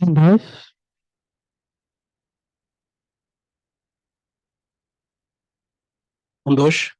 Um, dois. Um, dois.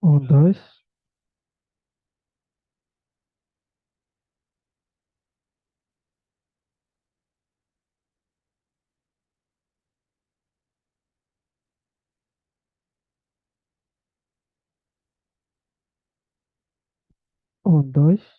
Um, dois. Um, dois.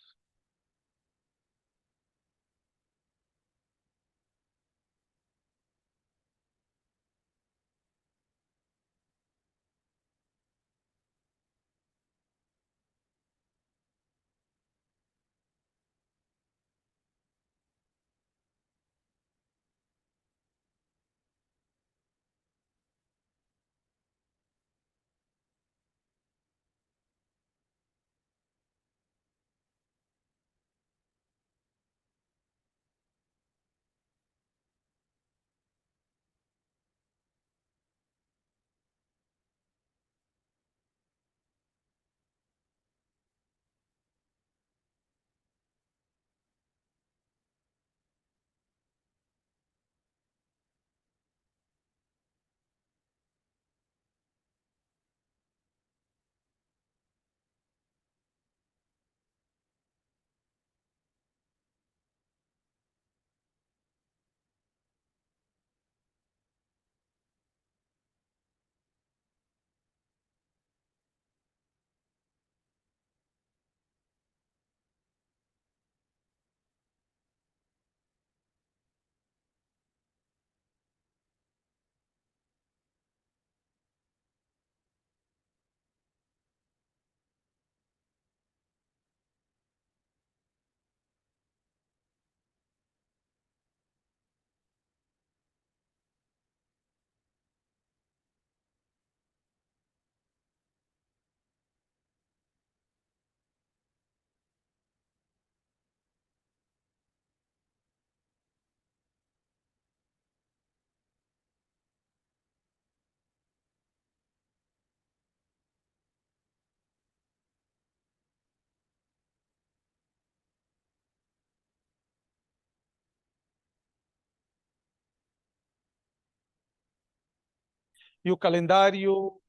E o calendário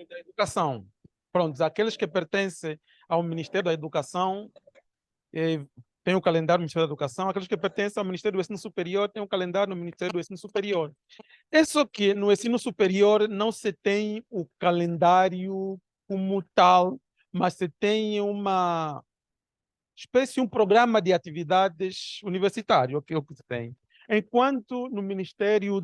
da educação. Pronto, aqueles que pertencem ao Ministério da Educação têm o calendário do Ministério da Educação, aqueles que pertencem ao Ministério do Ensino Superior têm o calendário do Ministério do Ensino Superior. É só que no ensino superior não se tem o calendário como tal, mas se tem uma espécie, um programa de atividades universitário, que é o que se tem. Enquanto no Ministério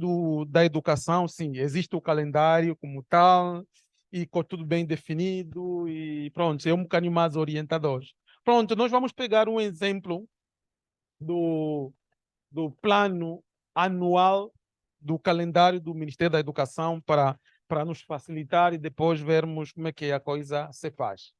da Educação, sim, existe o calendário como tal, e com tudo bem definido, e pronto, é um bocadinho mais orientador. Pronto, nós vamos pegar um exemplo do, do plano anual do calendário do Ministério da Educação para nos facilitar e depois vermos como é que a coisa se faz.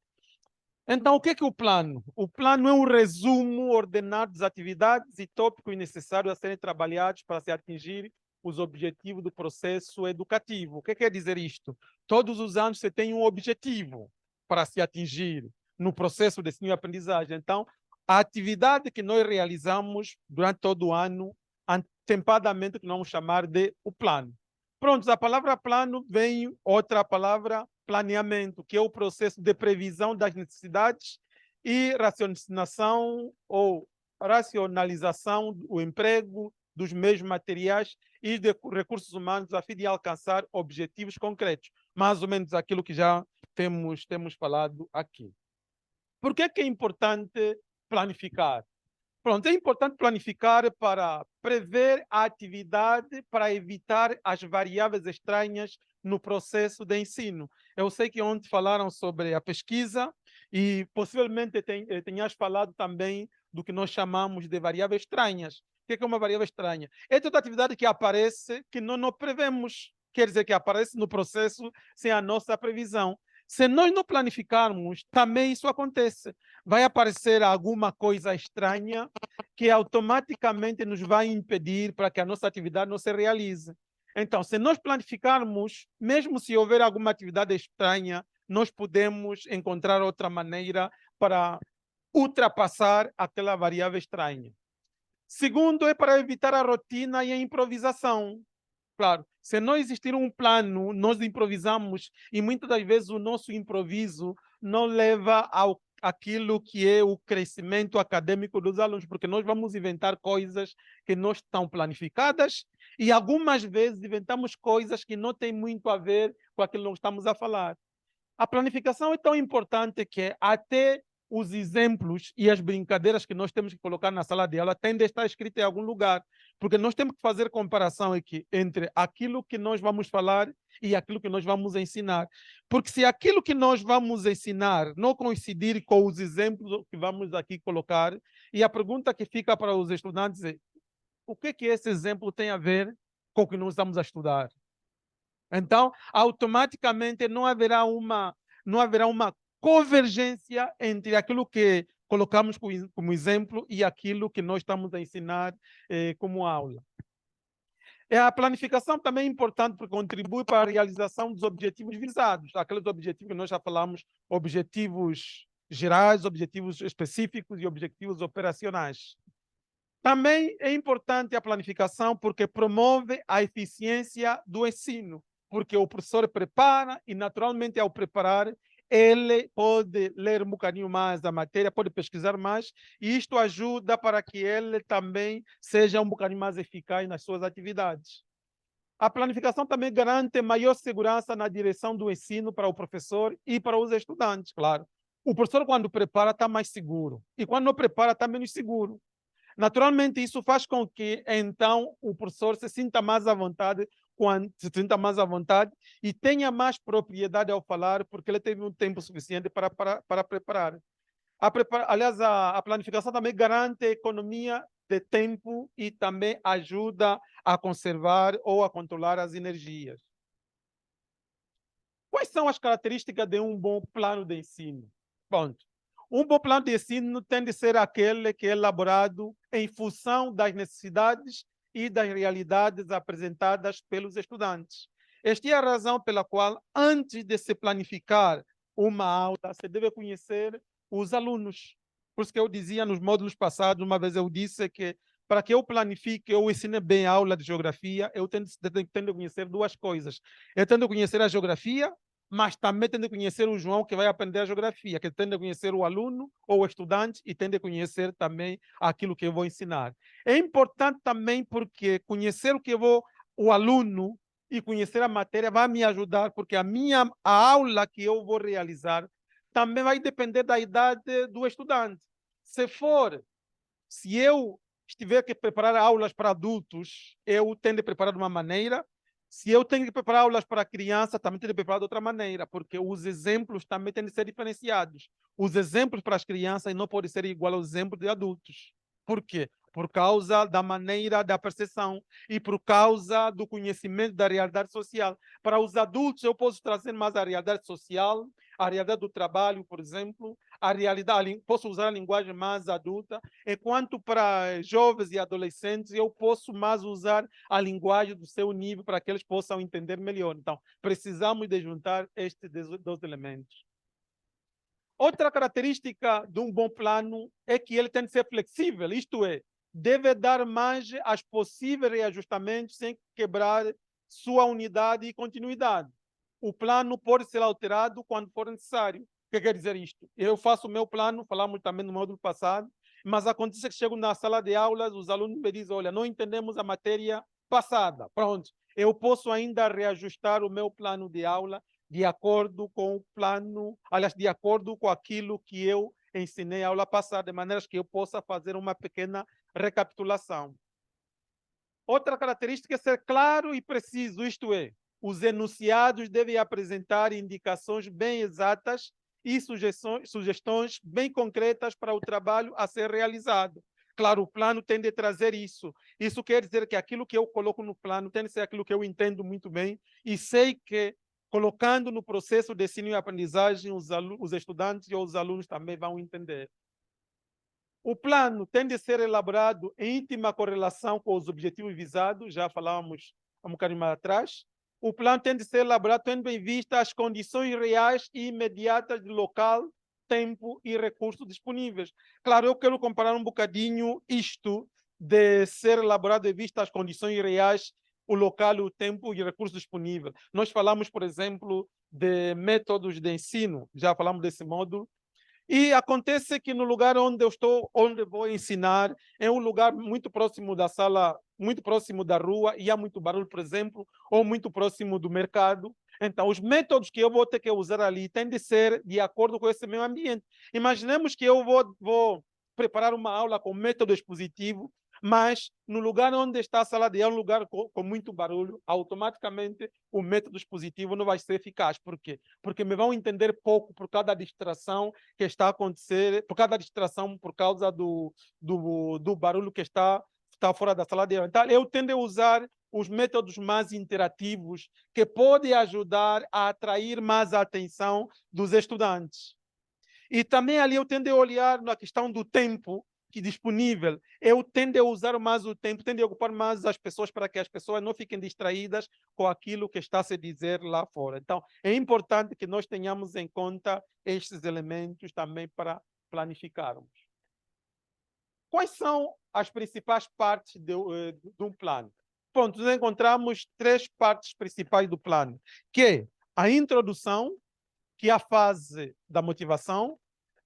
Então, o que é o plano? O plano é um resumo ordenado das atividades e tópicos necessários a serem trabalhados para se atingir os objetivos do processo educativo. O que quer dizer isto? Todos os anos você tem um objetivo para se atingir no processo de ensino e aprendizagem. Então, a atividade que nós realizamos durante todo o ano tempadamente que nós vamos chamar de o plano. Pronto, a palavra plano vem outra palavra, planeamento, que é o processo de previsão das necessidades e raciocinação ou racionalização do emprego dos meios materiais e de recursos humanos a fim de alcançar objetivos concretos. Mais ou menos aquilo que já temos falado aqui. Por que é importante planificar? Pronto, é importante planificar para prever a atividade, para evitar as variáveis estranhas no processo de ensino. Eu sei que ontem falaram sobre a pesquisa e possivelmente tenhas falado também do que nós chamamos de variáveis estranhas. O que é uma variável estranha? É toda atividade que aparece que não prevemos, quer dizer que aparece no processo sem a nossa previsão. Se nós não planificarmos, também isso acontece. Vai aparecer alguma coisa estranha que automaticamente nos vai impedir para que a nossa atividade não se realize. Então, se nós planificarmos, mesmo se houver alguma atividade estranha, nós podemos encontrar outra maneira para ultrapassar aquela variável estranha. Segundo, é para evitar a rotina e a improvisação. Claro, se não existir um plano, nós improvisamos e muitas das vezes o nosso improviso não leva àquilo que é o crescimento acadêmico dos alunos, porque nós vamos inventar coisas que não estão planificadas e algumas vezes inventamos coisas que não têm muito a ver com aquilo que nós estamos a falar. A planificação é tão importante que até os exemplos e as brincadeiras que nós temos que colocar na sala de aula têm de estar escritos em algum lugar, porque nós temos que fazer comparação aqui entre aquilo que nós vamos falar e aquilo que nós vamos ensinar. Porque se aquilo que nós vamos ensinar não coincidir com os exemplos que vamos aqui colocar, e a pergunta que fica para os estudantes é: o que esse exemplo tem a ver com o que nós estamos a estudar? Então, automaticamente não haverá uma convergência entre aquilo que colocamos como exemplo e aquilo que nós estamos a ensinar como aula. A planificação também é importante porque contribui para a realização dos objetivos visados, aqueles objetivos que nós já falamos, objetivos gerais, objetivos específicos e objetivos operacionais. Também é importante a planificação porque promove a eficiência do ensino, porque o professor prepara e, naturalmente, ao preparar, ele pode ler um bocadinho mais da matéria, pode pesquisar mais, e isto ajuda para que ele também seja um bocadinho mais eficaz nas suas atividades. A planificação também garante maior segurança na direção do ensino para o professor e para os estudantes, claro. O professor, quando prepara, está mais seguro, e quando não prepara, está menos seguro. Naturalmente, isso faz com que, então, o professor se sinta mais à vontade, e tenha mais propriedade ao falar, porque ele teve um tempo suficiente para preparar. Aliás, a planificação também garante economia de tempo e também ajuda a conservar ou a controlar as energias. Quais são as características de um bom plano de ensino? Bom, um bom plano de ensino tem de ser aquele que é elaborado em função das necessidades e das realidades apresentadas pelos estudantes. Esta é a razão pela qual, antes de se planificar uma aula, se deve conhecer os alunos. Por isso que eu dizia nos módulos passados, uma vez eu disse que para que eu planifique, eu ensine bem a aula de geografia, eu tenho de conhecer duas coisas. Eu tenho de conhecer a geografia, mas também tem de conhecer o João que vai aprender a geografia, que tem de conhecer o aluno ou o estudante e tem de conhecer também aquilo que eu vou ensinar. É importante também porque conhecer o aluno e conhecer a matéria vai me ajudar, porque a aula que eu vou realizar também vai depender da idade do estudante. Se eu estiver que preparar aulas para adultos, eu tenho de preparar de uma maneira. Se eu tenho que preparar aulas para criança, também tenho de preparar de outra maneira, porque os exemplos também têm de ser diferenciados. Os exemplos para as crianças não podem ser iguais aos exemplos de adultos. Por quê? Por causa da maneira da percepção e por causa do conhecimento da realidade social. Para os adultos, eu posso trazer mais a realidade social, a realidade do trabalho, por exemplo, posso usar a linguagem mais adulta, enquanto para jovens e adolescentes eu posso mais usar a linguagem do seu nível para que eles possam entender melhor. Então, precisamos de juntar estes dois elementos. Outra característica de um bom plano é que ele tem de ser flexível, isto é, deve dar margem aos possíveis reajustamentos sem quebrar sua unidade e continuidade. O plano pode ser alterado quando for necessário. O que quer dizer isto? Eu faço o meu plano, falamos também no módulo passado, mas acontece que chego na sala de aulas, os alunos me dizem, olha, não entendemos a matéria passada. Pronto, eu posso ainda reajustar o meu plano de aula de acordo com o plano, aliás, de acordo com aquilo que eu ensinei a aula passada, de maneira que eu possa fazer uma pequena recapitulação. Outra característica é ser claro e preciso, isto é, os enunciados devem apresentar indicações bem exatas e sugestões bem concretas para o trabalho a ser realizado. Claro, o plano tem de trazer isso. Isso quer dizer que aquilo que eu coloco no plano tem de ser aquilo que eu entendo muito bem e sei que, colocando no processo de ensino e aprendizagem, os estudantes e os alunos também vão entender. O plano tem de ser elaborado em íntima correlação com os objetivos visados, já falávamos um bocadinho mais atrás. O plano tem de ser elaborado tendo em vista as condições reais e imediatas do local, tempo e recursos disponíveis. Claro, eu quero comparar um bocadinho isto de ser elaborado em vista as condições reais, o local, o tempo e recursos disponíveis. Nós falamos, por exemplo, de métodos de ensino, já falamos desse módulo, e acontece que no lugar onde eu estou, onde vou ensinar, é um lugar muito próximo da sala, muito próximo da rua, e há muito barulho, por exemplo, ou muito próximo do mercado. Então, os métodos que eu vou ter que usar ali têm de ser de acordo com esse meio ambiente. Imaginemos que eu vou preparar uma aula com método expositivo, mas no lugar onde está a sala de aula, um lugar com muito barulho, automaticamente o método expositivo não vai ser eficaz. Por quê? Porque me vão entender pouco por causa da distração que está a acontecer, por causa da distração, por causa do barulho que está fora da sala de aula. Então, eu tendo a usar os métodos mais interativos que podem ajudar a atrair mais a atenção dos estudantes. E também ali eu tendo a olhar na questão do tempo que disponível. Eu tendo a usar mais o tempo, tendo a ocupar mais as pessoas para que as pessoas não fiquem distraídas com aquilo que está a se dizer lá fora. Então, é importante que nós tenhamos em conta estes elementos também para planificarmos. Quais são as principais partes de um plano? Pronto, nós encontramos 3 partes principais do plano, que é a introdução, que é a fase da motivação,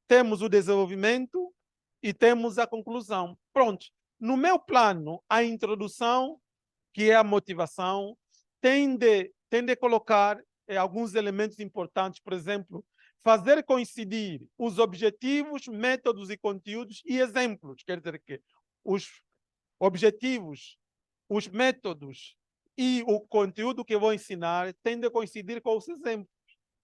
temos o desenvolvimento e temos a conclusão. Pronto. No meu plano, a introdução, que é a motivação, tem de colocar alguns elementos importantes, por exemplo, fazer coincidir os objetivos, métodos e conteúdos e exemplos. Quer dizer que os objetivos, os métodos e o conteúdo que eu vou ensinar têm de coincidir com os exemplos.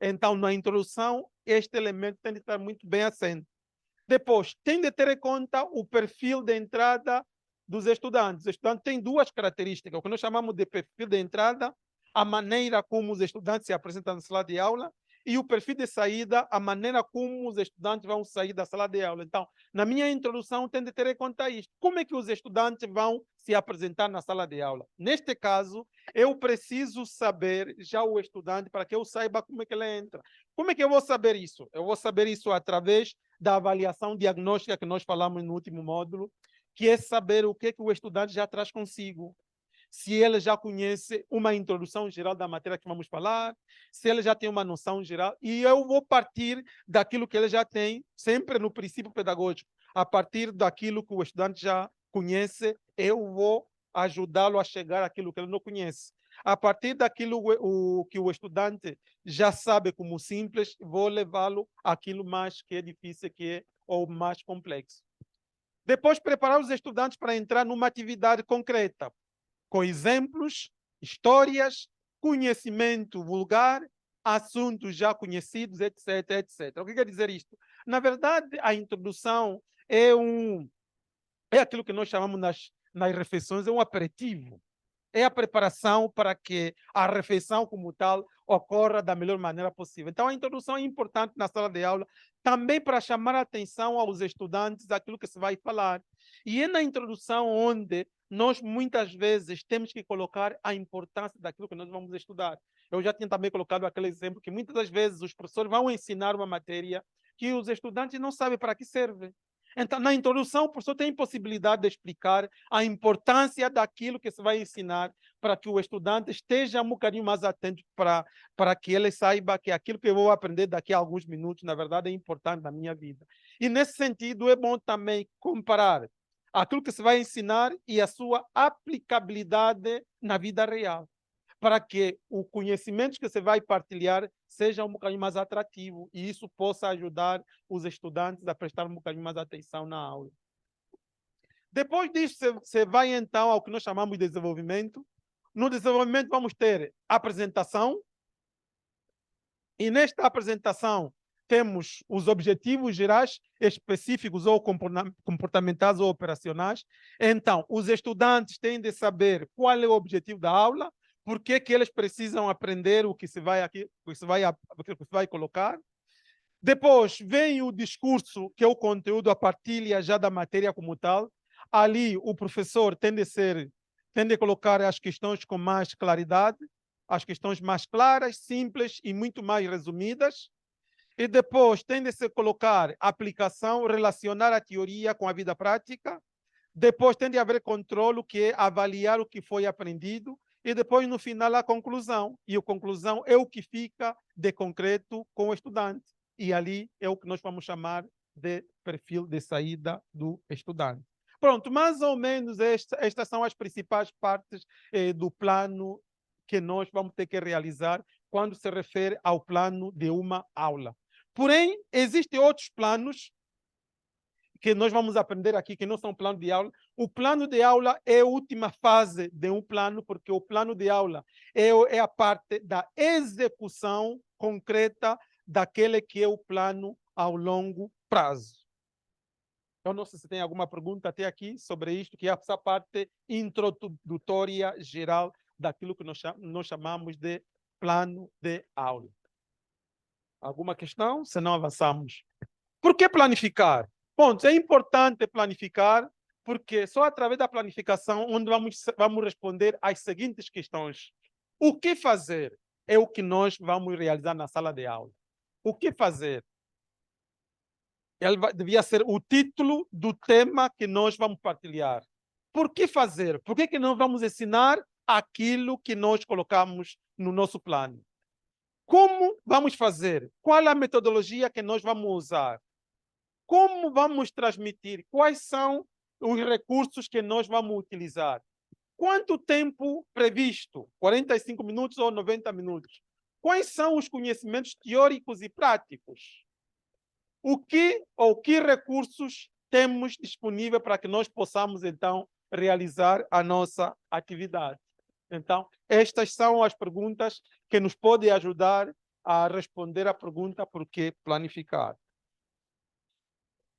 Então, na introdução, este elemento tem de estar muito bem assente. Depois, tem de ter em conta o perfil de entrada dos estudantes. Os estudantes têm 2 características, o que nós chamamos de perfil de entrada, a maneira como os estudantes se apresentam na sala de aula, e o perfil de saída, a maneira como os estudantes vão sair da sala de aula. Então, na minha introdução, tem de ter em conta isto. Como é que os estudantes vão se apresentar na sala de aula? Neste caso, eu preciso saber já o estudante para que eu saiba como é que ele entra. Como é que eu vou saber isso? Eu vou saber isso através da avaliação diagnóstica que nós falamos no último módulo, que é saber o que o estudante já traz consigo. Se ele já conhece uma introdução geral da matéria que vamos falar, se ele já tem uma noção geral, e eu vou partir daquilo que ele já tem, sempre no princípio pedagógico, a partir daquilo que o estudante já conhece, eu vou ajudá-lo a chegar àquilo que ele não conhece. A partir daquilo que o estudante já sabe como simples, vou levá-lo àquilo mais que é difícil, que é ou mais complexo. Depois, preparar os estudantes para entrar numa atividade concreta, com exemplos, histórias, conhecimento vulgar, assuntos já conhecidos, etc, etc. O que quer dizer isto? Na verdade, a introdução é aquilo que nós chamamos nas refeições, é um aperitivo. É a preparação para que a refeição como tal ocorra da melhor maneira possível. Então, a introdução é importante na sala de aula, também para chamar a atenção aos estudantes daquilo que se vai falar. E é na introdução onde nós, muitas vezes, temos que colocar a importância daquilo que nós vamos estudar. Eu já tinha também colocado aquele exemplo que muitas das vezes os professores vão ensinar uma matéria que os estudantes não sabem para que serve. Então, na introdução, o professor tem possibilidade de explicar a importância daquilo que se vai ensinar para que o estudante esteja um bocadinho mais atento para que ele saiba que aquilo que eu vou aprender daqui a alguns minutos, na verdade, é importante na minha vida. E, nesse sentido, é bom também comparar aquilo que se vai ensinar e a sua aplicabilidade na vida real, para que o conhecimento que você vai partilhar seja um bocadinho mais atrativo e isso possa ajudar os estudantes a prestar um bocadinho mais atenção na aula. Depois disso, você vai então ao que nós chamamos de desenvolvimento. No desenvolvimento vamos ter apresentação e nesta apresentação temos os objetivos gerais específicos ou comportamentais ou operacionais. Então, os estudantes têm de saber qual é o objetivo da aula, por que eles precisam aprender o que se vai colocar. Depois vem o discurso, que é o conteúdo, a partilha já da matéria como tal. Ali o professor tem de colocar as questões com mais claridade, as questões mais claras, simples e muito mais resumidas. E depois tem de se colocar a aplicação, relacionar a teoria com a vida prática. Depois tem de haver controle, que é avaliar o que foi aprendido. E depois, no final, a conclusão. E a conclusão é o que fica de concreto com o estudante. E ali é o que nós vamos chamar de perfil de saída do estudante. Pronto, mais ou menos estas são as principais partes do plano que nós vamos ter que realizar quando se refere ao plano de uma aula. Porém, existem outros planos que nós vamos aprender aqui, que não são plano de aula. O plano de aula é a última fase de um plano, porque o plano de aula é a parte da execução concreta daquele que é o plano ao longo prazo. Eu não sei se tem alguma pergunta até aqui sobre isto, que é essa parte introdutória geral daquilo que nós chamamos de plano de aula. Alguma questão? Se não, avançamos. Por que planificar? Bom, é importante planificar, porque só através da planificação onde vamos responder às seguintes questões. O que fazer é o que nós vamos realizar na sala de aula. O que fazer? Devia ser o título do tema que nós vamos partilhar. Por que fazer? Por que nós vamos ensinar aquilo que nós colocamos no nosso plano? Como vamos fazer? Qual é a metodologia que nós vamos usar? Como vamos transmitir? Quais são os recursos que nós vamos utilizar? Quanto tempo previsto? 45 minutos ou 90 minutos? Quais são os conhecimentos teóricos e práticos? O que recursos temos disponível para que nós possamos, então, realizar a nossa atividade? Então, estas são as perguntas que nos podem ajudar a responder à pergunta por que planificar.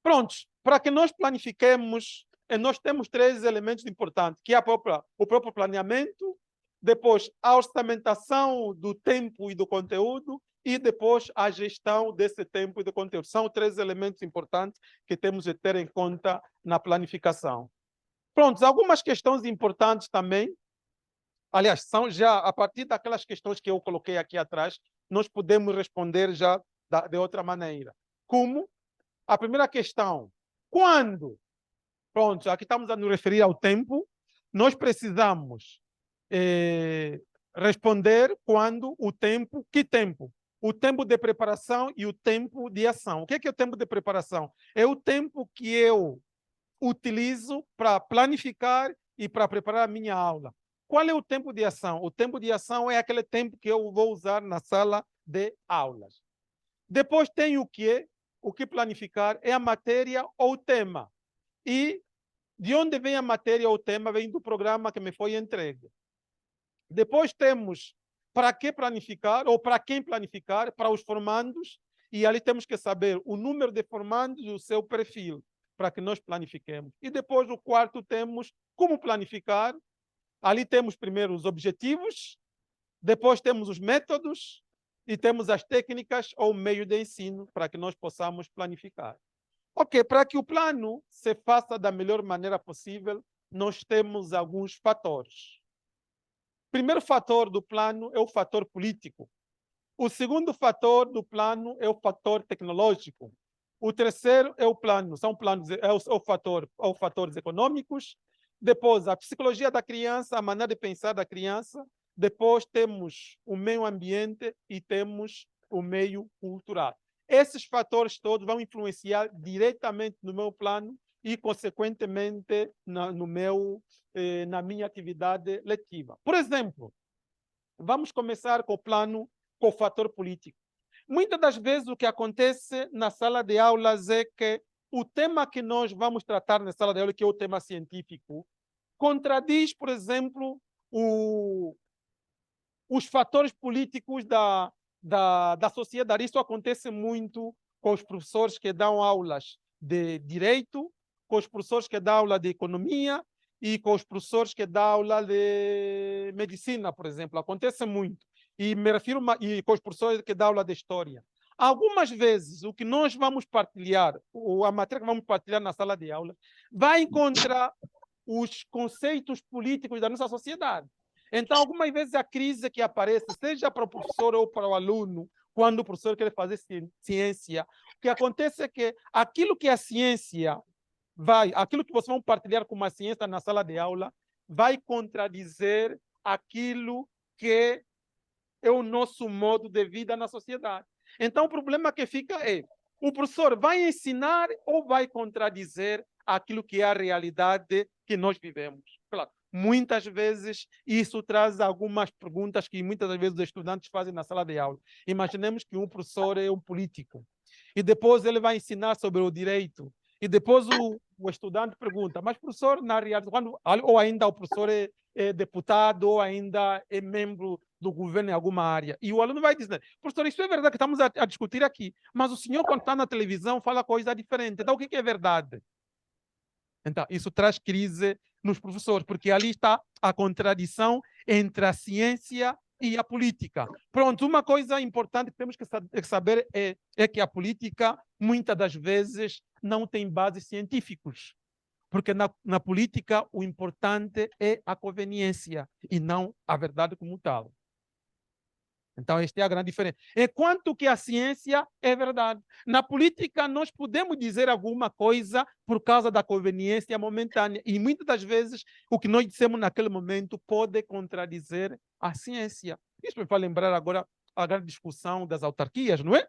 Prontos, para que nós planifiquemos, nós temos 3 elementos importantes, que é o próprio planeamento, depois a orçamentação do tempo e do conteúdo, e depois a gestão desse tempo e do conteúdo. São 3 elementos importantes que temos de ter em conta na planificação. Prontos, algumas questões importantes também, aliás, são já a partir daquelas questões que eu coloquei aqui atrás, nós podemos responder já de outra maneira. Como? A primeira questão, quando? Pronto, aqui estamos a nos referir ao tempo. Nós precisamos responder quando o tempo, que tempo? O tempo de preparação e o tempo de ação. O que é o tempo de preparação? É o tempo que eu utilizo para planificar e para preparar a minha aula. Qual é o tempo de ação? O tempo de ação é aquele tempo que eu vou usar na sala de aulas. Depois tem o que? O que planificar é a matéria ou o tema. E de onde vem a matéria ou o tema? Vem do programa que me foi entregue. Depois temos para que planificar ou para quem planificar, para os formandos, e ali temos que saber o número de formandos e o seu perfil, para que nós planifiquemos. E depois o quarto temos como planificar. Ali temos primeiro os objetivos, depois temos os métodos, e temos as técnicas ou meio de ensino para que nós possamos planificar. Ok, para que o plano se faça da melhor maneira possível, nós temos alguns fatores. O primeiro fator do plano é o fator político. O segundo fator do plano é o fator tecnológico. O terceiro é o plano, são planos, os fatores econômicos. Depois, a psicologia da criança, a maneira de pensar da criança. Depois temos o meio ambiente e temos o meio cultural. Esses fatores todos vão influenciar diretamente no meu plano e, consequentemente, na minha atividade letiva. Por exemplo, vamos começar com o plano, com o fator político. Muitas das vezes o que acontece na sala de aulas é que o tema que nós vamos tratar na sala de aula, que é o tema científico, contradiz, por exemplo, os fatores políticos da sociedade. Isso acontece muito com os professores que dão aulas de direito, com os professores que dão aula de economia e com os professores que dão aula de medicina, por exemplo. Acontece muito. E me refiro e com os professores que dão aula de história. Algumas vezes, o que nós vamos partilhar, ou a matéria que vamos partilhar na sala de aula, vai encontrar os conceitos políticos da nossa sociedade. Então, algumas vezes a crise que aparece, seja para o professor ou para o aluno, quando o professor quer fazer ciência, o que acontece é que aquilo que a ciência aquilo que vocês vão partilhar com uma ciência na sala de aula, vai contradizer aquilo que é o nosso modo de vida na sociedade. Então, o problema que fica é, o professor vai ensinar ou vai contradizer aquilo que é a realidade que nós vivemos? Claro, muitas vezes isso traz algumas perguntas que muitas das vezes os estudantes fazem na sala de aula. Imaginemos que um professor é um político e depois ele vai ensinar sobre o direito e depois o estudante pergunta, mas professor, na realidade, ou ainda o professor é deputado ou ainda é membro do governo em alguma área. E o aluno vai dizer, professor, isso é verdade que estamos a discutir aqui, mas o senhor, quando está na televisão, fala coisa diferente. Então, o que é verdade? Então, isso traz crise nos professores, porque ali está a contradição entre a ciência e a política. Pronto, uma coisa importante que temos que saber é que a política, muitas das vezes, não tem bases científicos. Porque na política o importante é a conveniência e não a verdade como tal. Então, esta é a grande diferença. Enquanto que a ciência é verdade. Na política, nós podemos dizer alguma coisa por causa da conveniência momentânea. E muitas das vezes, o que nós dissemos naquele momento pode contradizer a ciência. Isso me faz lembrar agora a grande discussão das autarquias, não é?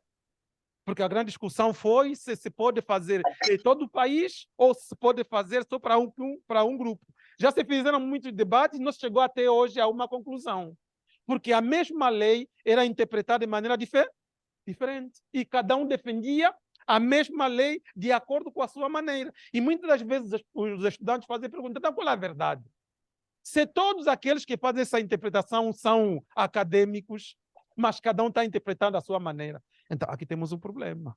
Porque a grande discussão foi se pode fazer em todo o país ou se pode fazer só para um grupo. Já se fizeram muitos debates e não chegou até hoje a uma conclusão. Porque a mesma lei era interpretada de maneira diferente. E cada um defendia a mesma lei de acordo com a sua maneira. E muitas das vezes os estudantes fazem pergunta, então qual é a verdade? Se todos aqueles que fazem essa interpretação são acadêmicos, mas cada um está interpretando a sua maneira. Então, aqui temos um problema.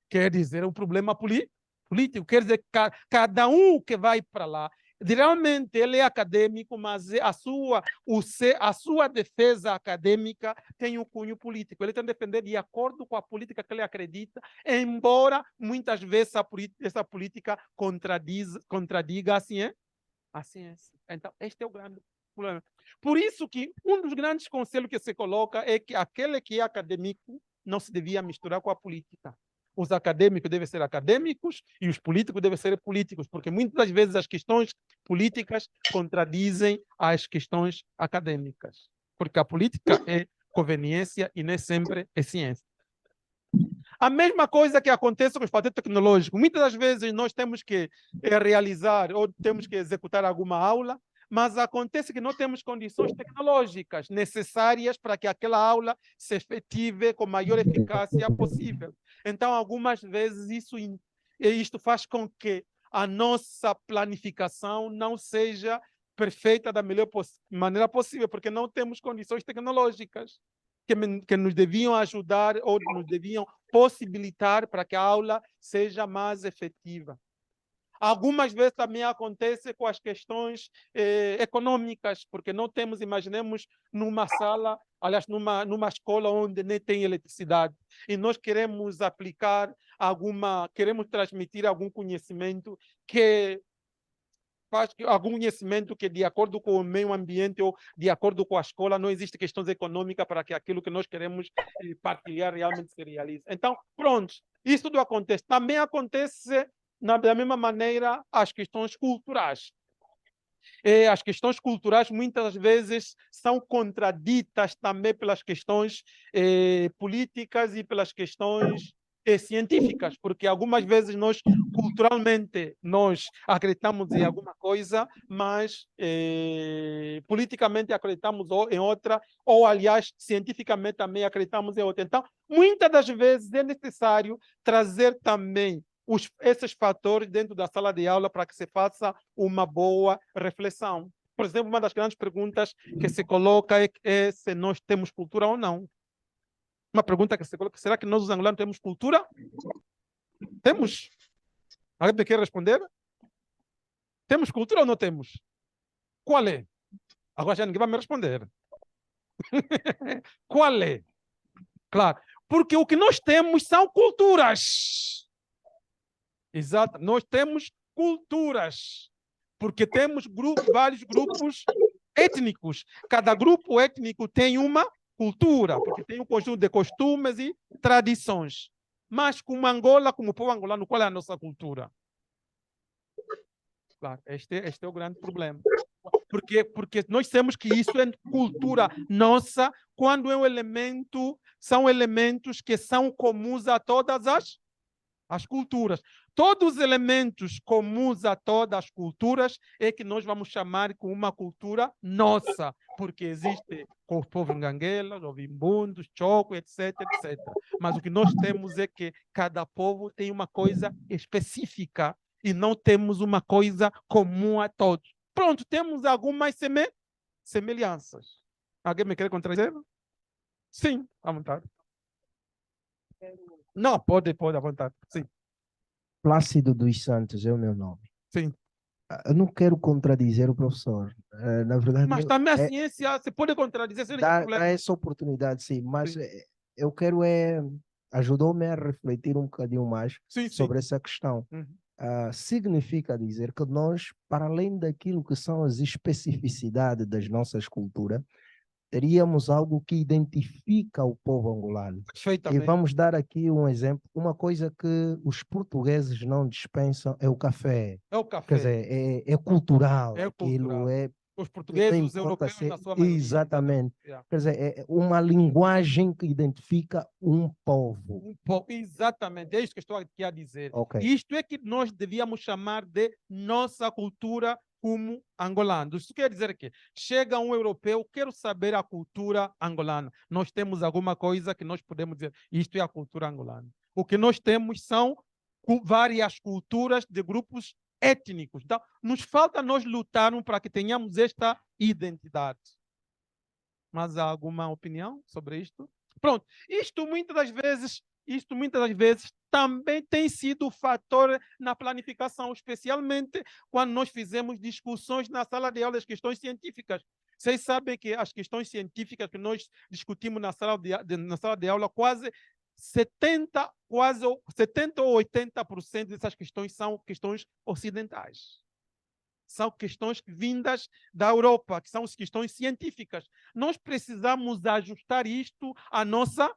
Quer dizer, um problema político. Quer dizer, cada um que vai para lá, realmente ele é acadêmico, mas a sua defesa acadêmica tem um cunho político. Ele tem que defender de acordo com a política que ele acredita, embora muitas vezes essa política contradiga a ciência. Então, este é o grande problema. Por isso que um dos grandes conselhos que se coloca é que aquele que é acadêmico não se devia misturar com a política. Os acadêmicos devem ser acadêmicos e os políticos devem ser políticos, porque muitas das vezes as questões políticas contradizem as questões acadêmicas, porque a política é conveniência e nem sempre é ciência. A mesma coisa que acontece com os fatores tecnológicos. Muitas das vezes nós temos que realizar ou temos que executar alguma aula, mas acontece que não temos condições tecnológicas necessárias para que aquela aula se efetive com a maior eficácia possível. Então, algumas vezes isto faz com que a nossa planificação não seja perfeita da melhor maneira possível, porque não temos condições tecnológicas que nos deviam ajudar ou nos deviam possibilitar para que a aula seja mais efetiva. Algumas vezes também acontece com as questões econômicas, porque não temos, imaginemos, numa sala, aliás, numa escola onde nem tem eletricidade, e nós queremos aplicar queremos transmitir algum conhecimento que faz algum conhecimento que, de acordo com o meio ambiente ou de acordo com a escola, não existe questões econômicas para que aquilo que nós queremos partilhar realmente se realize. Então, pronto, isso tudo acontece. Também acontece, da mesma maneira, as questões culturais. As questões culturais muitas vezes são contraditas também pelas questões políticas e pelas questões científicas, porque algumas vezes nós, culturalmente, nós acreditamos em alguma coisa, mas politicamente acreditamos em outra, ou, aliás, cientificamente também acreditamos em outra. Então, muitas das vezes é necessário trazer também esses fatores dentro da sala de aula para que se faça uma boa reflexão. Por exemplo, uma das grandes perguntas que se coloca é se nós temos cultura ou não. Uma pergunta que se coloca: será que nós, os angolanos, temos cultura? Temos. Alguém quer responder? Temos cultura ou não temos? Qual é? Agora já ninguém vai me responder. Qual é? Claro. Porque o que nós temos são culturas. Exato. Nós temos culturas. Porque temos vários grupos étnicos. Cada grupo étnico tem uma cultura, porque tem um conjunto de costumes e tradições. Mas como Angola, como povo angolano, qual é a nossa cultura? Claro, este é o grande problema. Porque nós temos que isso é cultura nossa, quando é um elemento, são elementos que são comuns a todas as culturas. Todos os elementos comuns a todas as culturas é que nós vamos chamar como uma cultura nossa, porque existe com o povo Nganguela, Ovimbundos, Choco, etc, etc. Mas o que nós temos é que cada povo tem uma coisa específica e não temos uma coisa comum a todos. Pronto, temos algumas semelhanças. Alguém me quer contradizer? Sim, à vontade. Não, pode, à vontade. Sim, Plácido dos Santos é o meu nome. sim. Eu não quero contradizer o professor. Na verdade, Mas também a é- ciência se pode contradizer sem nenhum dá problema. essa oportunidade, sim, mas Sim. eu quero ajudou-me a refletir um bocadinho mais Sim, sim. sobre essa questão. Uhum. Significa dizer que nós, para além daquilo que são as especificidades das nossas culturas, teríamos algo que identifica o povo angolano. E Perfeitamente. vamos dar aqui um exemplo. Uma coisa que os portugueses não dispensam é o café. É o Quer café. dizer, é cultural. É Aquilo cultural. é. Os portugueses, Não os importa europeus, ser- na sua maioria. Exatamente. Yeah. Quer dizer, é uma linguagem que identifica um povo. Exatamente, é isso que estou aqui a dizer. Ok. Isto é que nós devíamos chamar de nossa cultura como angolanos. Isso quer dizer que chega um europeu, quero saber a cultura angolana. Nós temos alguma coisa que nós podemos dizer, isto é a cultura angolana. O que nós temos são várias culturas de grupos étnicos. Então, nos falta nós lutarmos para que tenhamos esta identidade. Mas há alguma opinião sobre isto? Pronto, isto muitas das vezes também tem sido fator na planificação, especialmente quando nós fizemos discussões na sala de aula das questões científicas. Vocês sabem que as questões científicas que nós discutimos na sala de aula, quase 70 ou 80% dessas questões são questões ocidentais. São questões vindas da Europa, que são as questões científicas. Nós precisamos ajustar isto à nossa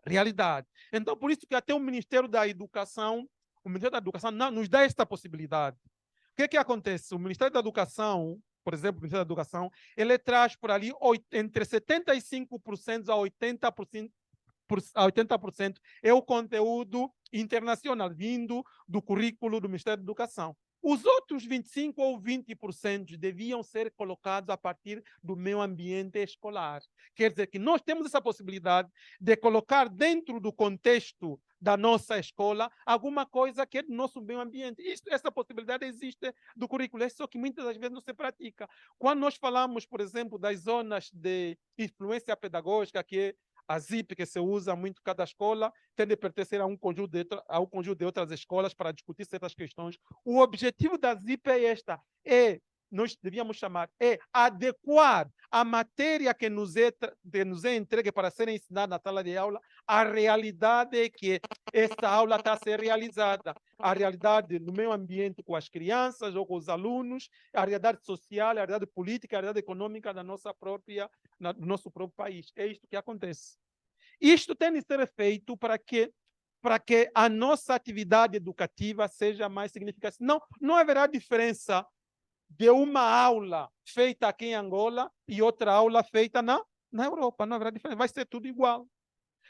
realidade. Então, por isso que até o Ministério da Educação nos dá esta possibilidade. O que acontece? O Ministério da Educação, por exemplo, o Ministério da Educação, ele traz por ali entre 75% a 80% é o conteúdo internacional vindo do currículo do Ministério da Educação. Os outros 25% ou 20% deviam ser colocados a partir do meio ambiente escolar. Quer dizer que nós temos essa possibilidade de colocar dentro do contexto da nossa escola alguma coisa que é do nosso meio ambiente. Essa possibilidade existe do currículo, é só que muitas das vezes não se pratica. Quando nós falamos, por exemplo, das zonas de influência pedagógica, que é a ZIP, que se usa muito em cada escola, tem de pertencer a um conjunto de outras escolas para discutir certas questões. O objetivo da ZIP é nós devíamos chamar é adequar a matéria que nos é entregue para ser ensinada na sala de aula à realidade que esta aula está a ser realizada. A realidade no meio ambiente com as crianças ou com os alunos, a realidade social, a realidade política, a realidade econômica da nossa própria, do nosso próprio país. É isto que acontece. Isto tem de ser feito para que a nossa atividade educativa seja mais significativa. Não haverá diferença de uma aula feita aqui em Angola e outra aula feita na Europa. Não haverá diferença, vai ser tudo igual.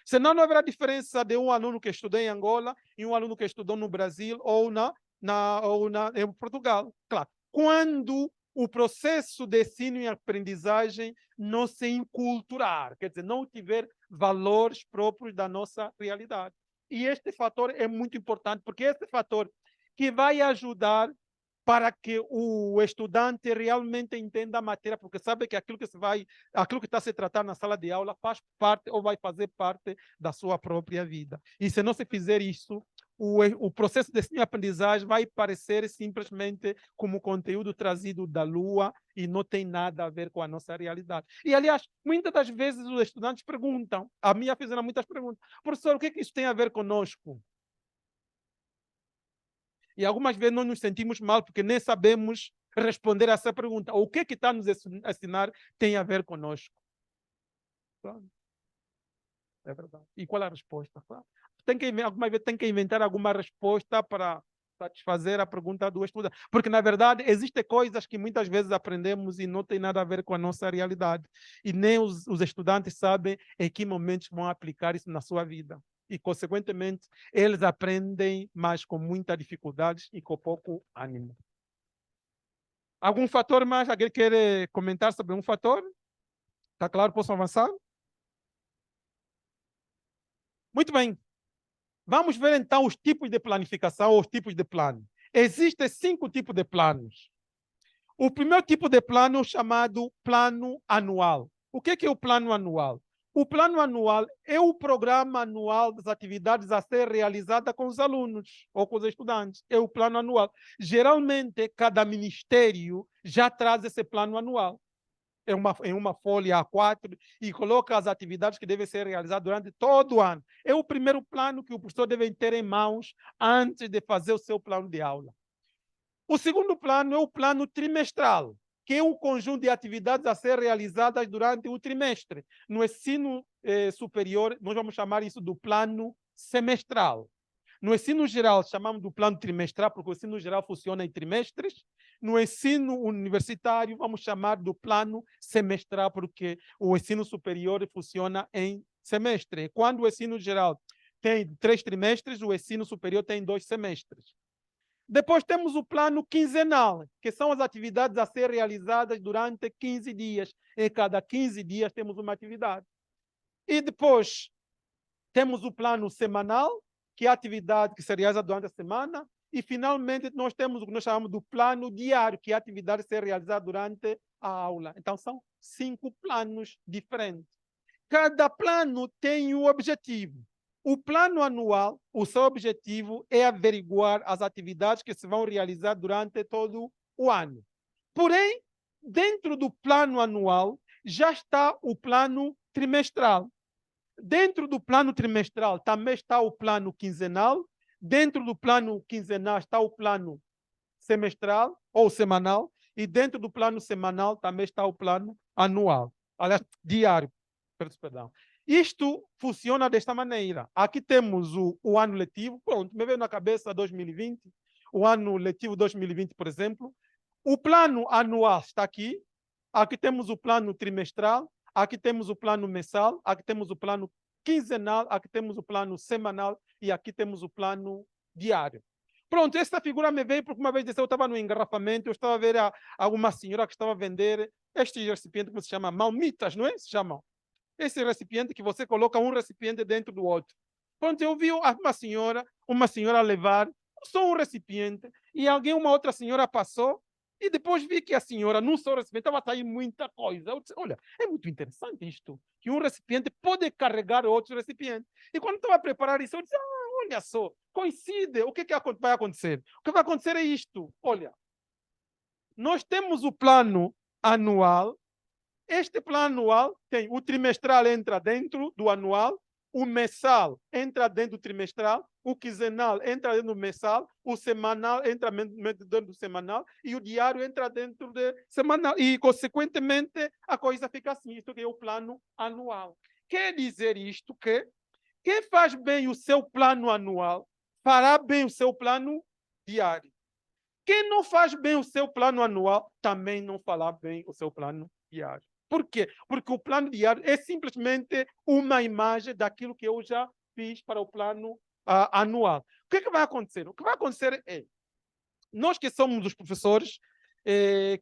Senão não haverá diferença de um aluno que estudou em Angola e um aluno que estudou no Brasil ou em Portugal. Claro, quando o processo de ensino e aprendizagem não se enculturar, quer dizer, não tiver valores próprios da nossa realidade. E este fator é muito importante, porque este fator que vai ajudar para que o estudante realmente entenda a matéria, porque sabe que aquilo que está a se tratar na sala de aula faz parte ou vai fazer parte da sua própria vida. E se não se fizer isso, o processo de ensino e aprendizagem vai parecer simplesmente como conteúdo trazido da Lua e não tem nada a ver com a nossa realidade. E, aliás, muitas das vezes os estudantes perguntam, a minha fizeram muitas perguntas, professor, o que isso tem a ver conosco? E algumas vezes nós nos sentimos mal porque nem sabemos responder a essa pergunta. O que está nos ensinar tem a ver conosco? É verdade. E qual é a resposta? Algumas vezes tem que inventar alguma resposta para satisfazer a pergunta do estudante. Porque, na verdade, existem coisas que muitas vezes aprendemos e não tem nada a ver com a nossa realidade. E nem os estudantes sabem em que momentos vão aplicar isso na sua vida. E, consequentemente, eles aprendem, mas com muita dificuldade e com pouco ânimo. Algum fator mais? Alguém quer comentar sobre um fator? Está claro? Posso avançar? Muito bem. Vamos ver, então, os tipos de planificação, os tipos de plano. Existem 5 tipos de planos. O primeiro tipo de plano é chamado plano anual. O que é o plano anual? O plano anual é o programa anual das atividades a ser realizada com os alunos ou com os estudantes. É o plano anual. Geralmente, cada ministério já traz esse plano anual em uma folha A4 e coloca as atividades que devem ser realizadas durante todo o ano. É o primeiro plano que o professor deve ter em mãos antes de fazer o seu plano de aula. O segundo plano é o plano trimestral, que é um conjunto de atividades a ser realizadas durante o trimestre. No ensino superior, nós vamos chamar isso do plano semestral. No ensino geral, chamamos do plano trimestral, porque o ensino geral funciona em trimestres. No ensino universitário, vamos chamar do plano semestral, porque o ensino superior funciona em semestre. Quando o ensino geral tem 3 trimestres, o ensino superior tem 2 semestres. Depois temos o plano quinzenal, que são as atividades a ser realizadas durante 15 dias. Em cada 15 dias temos uma atividade. E depois temos o plano semanal, que é a atividade que se realiza durante a semana. E, finalmente, nós temos o que nós chamamos do plano diário, que é a atividade a ser realizada durante a aula. Então, são 5 planos diferentes. Cada plano tem um objetivo. O plano anual, o seu objetivo é averiguar as atividades que se vão realizar durante todo o ano. Porém, dentro do plano anual, já está o plano trimestral. Dentro do plano trimestral também está o plano quinzenal. Dentro do plano quinzenal está o plano semestral ou semanal. E dentro do plano semanal também está o plano anual. Aliás, diário. Perdão. Isto funciona desta maneira. Aqui temos o ano letivo. Pronto, me veio na cabeça 2020. O ano letivo 2020, por exemplo. O plano anual está aqui. Aqui temos o plano trimestral. Aqui temos o plano mensal, aqui temos o plano quinzenal, aqui temos o plano semanal e aqui temos o plano diário. Pronto, esta figura me veio porque uma vez eu estava no engarrafamento, eu estava a ver uma senhora que estava a vender este recipiente que se chama malmitas, não é? Se chamam. Esse recipiente que você coloca um recipiente dentro do outro. Pronto, eu vi uma senhora levar só um recipiente e uma outra senhora passou. E depois vi que a senhora, num só recipiente, estava a sair muita coisa. Eu disse, olha, é muito interessante isto, que um recipiente pode carregar outro recipiente. E quando estava a preparar isso, eu disse, olha só, coincide, o que vai acontecer? O que vai acontecer é isto, olha. nós temos o plano anual. Este plano anual tem o trimestral entra dentro do anual, o mensal entra dentro do trimestral, o quinzenal entra dentro do mensal, o semanal entra dentro do semanal e o diário entra dentro do semanal. E, consequentemente, a coisa fica assim. Isto que é o plano anual. Quer dizer isto que quem faz bem o seu plano anual fará bem o seu plano diário. Quem não faz bem o seu plano anual também não fará bem o seu plano diário. Por quê? Porque o plano diário é simplesmente uma imagem daquilo que eu já fiz para o plano anual. O que vai acontecer? O que vai acontecer é, nós que somos os professores,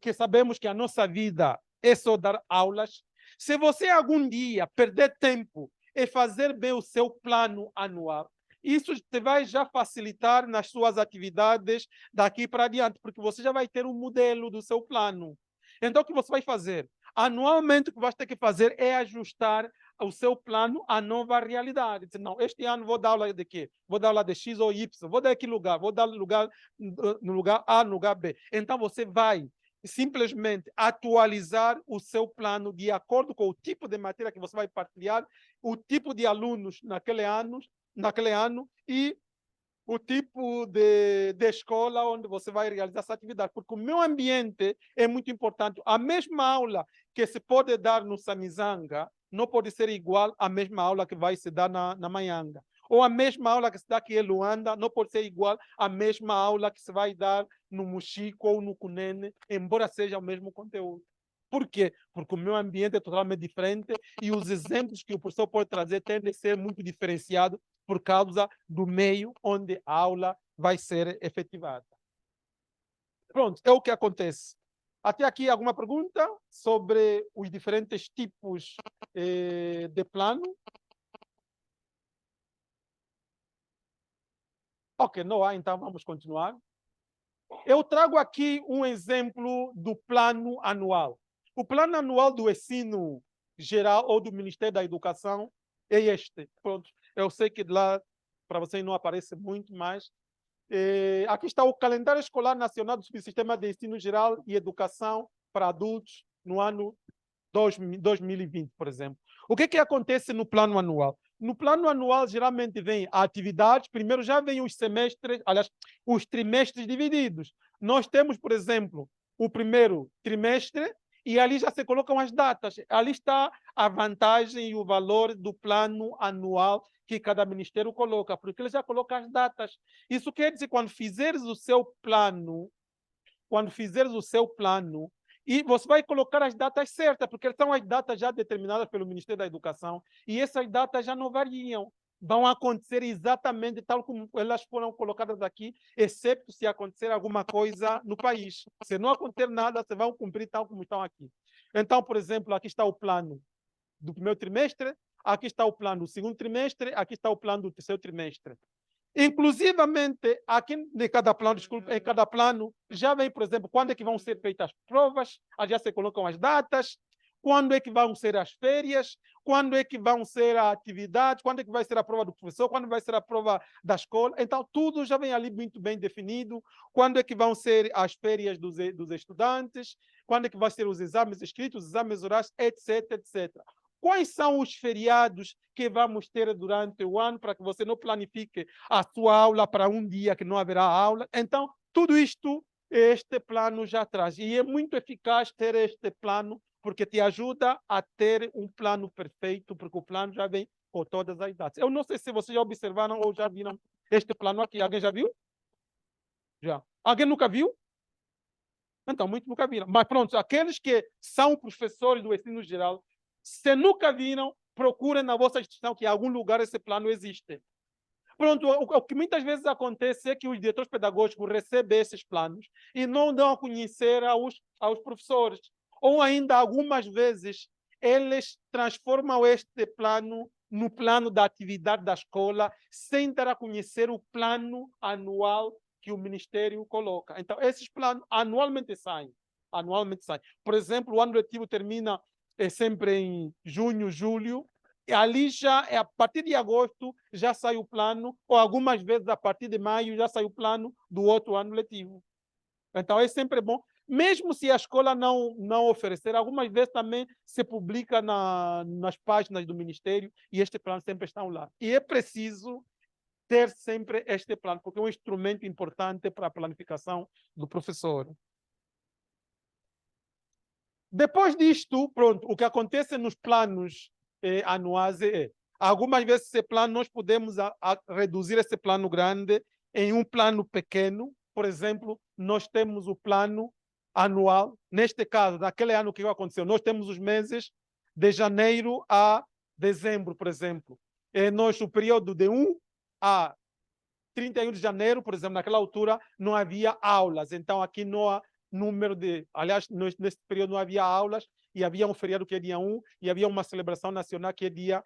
que sabemos que a nossa vida é só dar aulas, se você algum dia perder tempo e fazer bem o seu plano anual, isso te vai já facilitar nas suas atividades daqui para adiante, porque você já vai ter um modelo do seu plano. Então, o que você vai fazer? Anualmente, o que você tem que fazer é ajustar o seu plano à nova realidade. Dizer, não, este ano vou dar aula de quê? Vou dar aula de X ou Y, vou dar aqui lugar, vou dar lugar no lugar A, no lugar B. Então, você vai simplesmente atualizar o seu plano de acordo com o tipo de matéria que você vai partilhar, o tipo de alunos naquele ano e o tipo de escola onde você vai realizar essa atividade, porque o meu ambiente é muito importante. A mesma aula que se pode dar no Samizanga não pode ser igual à mesma aula que vai se dar na Maianga. Ou a mesma aula que se dá aqui em Luanda não pode ser igual à mesma aula que se vai dar no Muxico ou no Cunene, embora seja o mesmo conteúdo. Por quê? Porque o meu ambiente é totalmente diferente e os exemplos que o professor pode trazer tendem a ser muito diferenciados por causa do meio onde a aula vai ser efetivada. Pronto, é o que acontece. Até aqui, alguma pergunta sobre os diferentes tipos de plano? Ok, não há, então vamos continuar. Eu trago aqui um exemplo do plano anual. O plano anual do ensino geral ou do Ministério da Educação é este. Pronto, eu sei que lá para vocês não aparece muito, mas aqui está o calendário escolar nacional do Subsistema de Ensino Geral e Educação para Adultos no ano 2020, por exemplo. O que acontece no plano anual? No plano anual, geralmente vem a atividade, primeiro já vem os semestres, aliás, os trimestres divididos. Nós temos, por exemplo, o primeiro trimestre e ali já se colocam as datas. Ali está a vantagem e o valor do plano anual que cada ministério coloca, porque ele já coloca as datas. Isso quer dizer, quando fizeres o seu plano, e você vai colocar as datas certas, porque são as datas já determinadas pelo Ministério da Educação, e essas datas já não variam. Vão acontecer exatamente tal como elas foram colocadas aqui, exceto se acontecer alguma coisa no país. Se não acontecer nada, você vai cumprir tal como estão aqui. Então, por exemplo, aqui está o plano do primeiro trimestre, aqui está o plano do segundo trimestre, aqui está o plano do terceiro trimestre. Inclusivamente, aqui em cada plano, já vem, por exemplo, quando é que vão ser feitas as provas, já se colocam as datas, quando é que vão ser as férias, quando é que vão ser a atividade, quando é que vai ser a prova do professor, quando vai ser a prova da escola. Então, tudo já vem ali muito bem definido, quando é que vão ser as férias dos estudantes, quando é que vão ser os exames escritos, os exames orais, etc, etc. Quais são os feriados que vamos ter durante o ano para que você não planifique a sua aula para um dia que não haverá aula? Então, tudo isto, este plano já traz. E é muito eficaz ter este plano, porque te ajuda a ter um plano perfeito, porque o plano já vem com todas as datas. Eu não sei se vocês já observaram ou já viram este plano aqui. Alguém já viu? Já. Alguém nunca viu? Então, muitos nunca viram. Mas pronto, aqueles que são professores do ensino geral, se nunca viram, procurem na vossa instituição que em algum lugar esse plano existe. Pronto, o que muitas vezes acontece é que os diretores pedagógicos recebem esses planos e não dão a conhecer aos professores. Ou ainda, algumas vezes, eles transformam este plano no plano da atividade da escola, sem dar a conhecer o plano anual que o Ministério coloca. Então, esses planos anualmente saem. Por exemplo, o ano letivo termina sempre em junho, julho, e ali já, a partir de agosto, já sai o plano, ou algumas vezes a partir de maio já sai o plano do outro ano letivo. Então, é sempre bom. Mesmo se a escola não oferecer, algumas vezes também se publica nas páginas do Ministério e este plano sempre estão lá. E é preciso ter sempre este plano, porque é um instrumento importante para a planificação do professor. Depois disto, pronto, o que acontece nos planos anuais é, algumas vezes esse plano nós podemos reduzir esse plano grande em um plano pequeno. Por exemplo, nós temos o plano anual. Neste caso, naquele ano que aconteceu, nós temos os meses de janeiro a dezembro, por exemplo. O período de 1 a 31 de janeiro, por exemplo, naquela altura, não havia aulas. Então, aqui não há número de... Aliás, nesse período não havia aulas e havia um feriado que é dia 1 e havia uma celebração nacional que é dia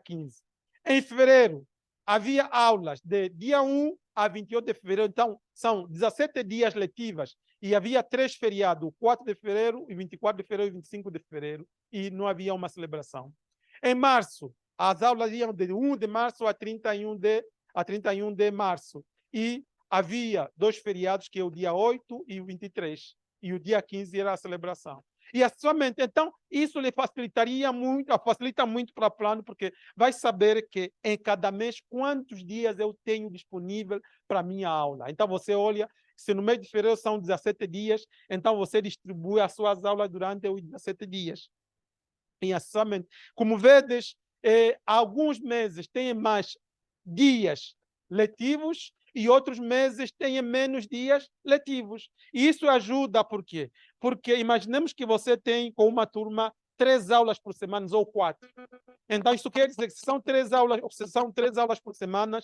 15. Em fevereiro, havia aulas de dia 1 a 28 de fevereiro. Então, são 17 dias letivas e havia 3 feriados, 4 de fevereiro, e 24 de fevereiro e 25 de fevereiro, e não havia uma celebração. Em março, as aulas iam de 1 de março a 31 de março. E havia 2 feriados, que é o dia 8 e o 23. E o dia 15 era a celebração. E somente, então, isso lhe facilita muito para o plano, porque vai saber que em cada mês quantos dias eu tenho disponível para a minha aula. Então, você olha, se no mês de fevereiro são 17 dias, então você distribui as suas aulas durante os 17 dias. E somente, como vedes, alguns meses têm mais dias letivos e outros meses têm menos dias letivos. E isso ajuda, por quê? Porque imaginemos que você tem com uma turma 3 aulas por semana ou 4. Então, isso quer dizer que se são 3 aulas por semana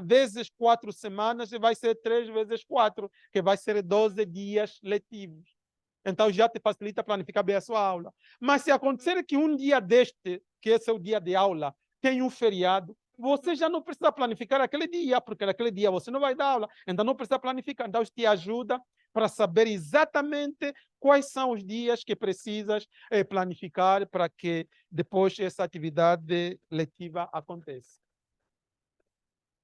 vezes 4 semanas, vai ser 3 vezes 4, que vai ser 12 dias letivos. Então, já te facilita planificar bem a sua aula. Mas se acontecer que um dia deste, que esse é o dia de aula, tem um feriado, você já não precisa planificar aquele dia, porque naquele dia você não vai dar aula, então não precisa planificar. Então, isso te ajuda para saber exatamente quais são os dias que precisas planificar para que depois essa atividade letiva aconteça.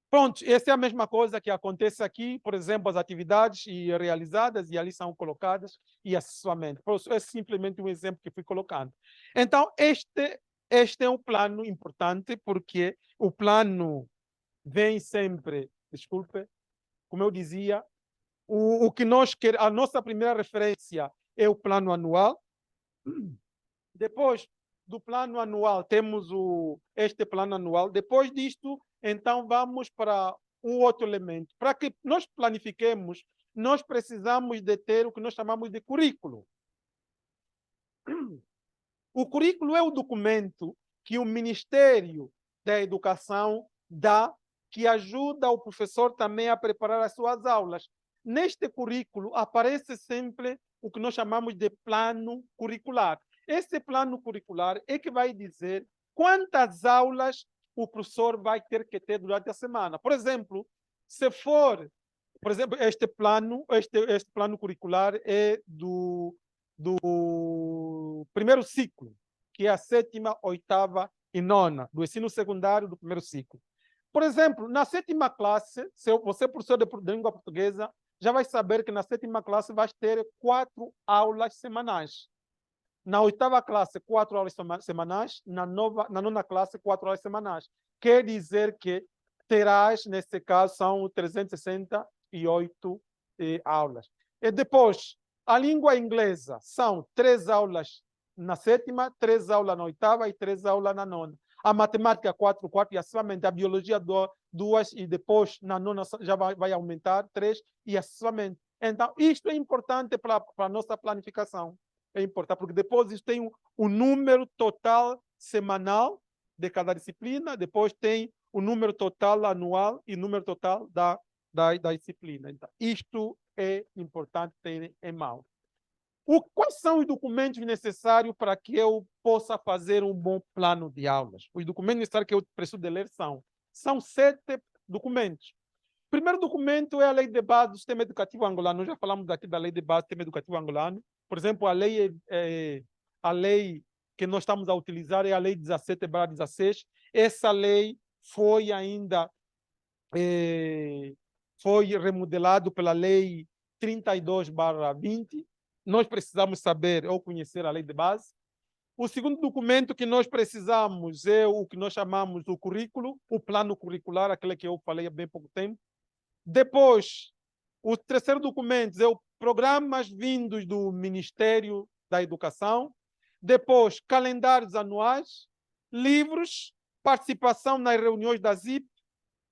Pronto, essa é a mesma coisa que acontece aqui, por exemplo, as atividades realizadas e ali são colocadas e acessóriamente. É simplesmente um exemplo que fui colocando. Então, este é um plano importante, porque o plano vem sempre, desculpe, como eu dizia, o que nós queremos, a nossa primeira referência é o plano anual. Depois do plano anual, temos este plano anual. Depois disto, então, vamos para um outro elemento. Para que nós planifiquemos, nós precisamos de ter o que nós chamamos de currículo. O currículo é o documento que o Ministério da Educação dá, que ajuda o professor também a preparar as suas aulas. Neste currículo, aparece sempre o que nós chamamos de plano curricular. Esse plano curricular é que vai dizer quantas aulas o professor vai ter que ter durante a semana. Por exemplo, este plano curricular é do primeiro ciclo, que é a 7ª, 8ª e 9ª, do ensino secundário do primeiro ciclo. Por exemplo, na 7ª classe, se você é professor de língua portuguesa, já vai saber que na 7ª classe vai ter 4 aulas semanais. Na 8ª classe, 4 aulas semanais. Na 9ª classe, 4 aulas semanais. Quer dizer que terás, nesse caso, são 368 aulas. E depois, a língua inglesa são 3 aulas na 7ª, 3 aulas na 8ª e 3 aulas na 9ª. A matemática, 4 e acessivamente. A biologia, 2 e depois na 9ª já vai aumentar, 3 e acessivamente. Então, isto é importante para a nossa planificação. É importante, porque depois isso tem um número total semanal de cada disciplina, depois tem o número total anual e o número total da disciplina. Então, isto é importante ter em mão. Quais são os documentos necessários para que eu possa fazer um bom plano de aulas? Os documentos necessários que eu preciso de ler são 7 documentos. O primeiro documento é a Lei de Base do Sistema Educativo Angolano. Nós já falamos aqui da Lei de Base do Sistema Educativo Angolano. Por exemplo, a lei que nós estamos a utilizar é a Lei 17/16. Essa lei foi ainda foi remodelado pela Lei 32/20. Nós precisamos saber ou conhecer a lei de base. O segundo documento que nós precisamos é o que nós chamamos do currículo, o plano curricular, aquele que eu falei há bem pouco tempo. Depois, o terceiro documento é o programas vindos do Ministério da Educação. Depois, calendários anuais, livros, participação nas reuniões da ZIP,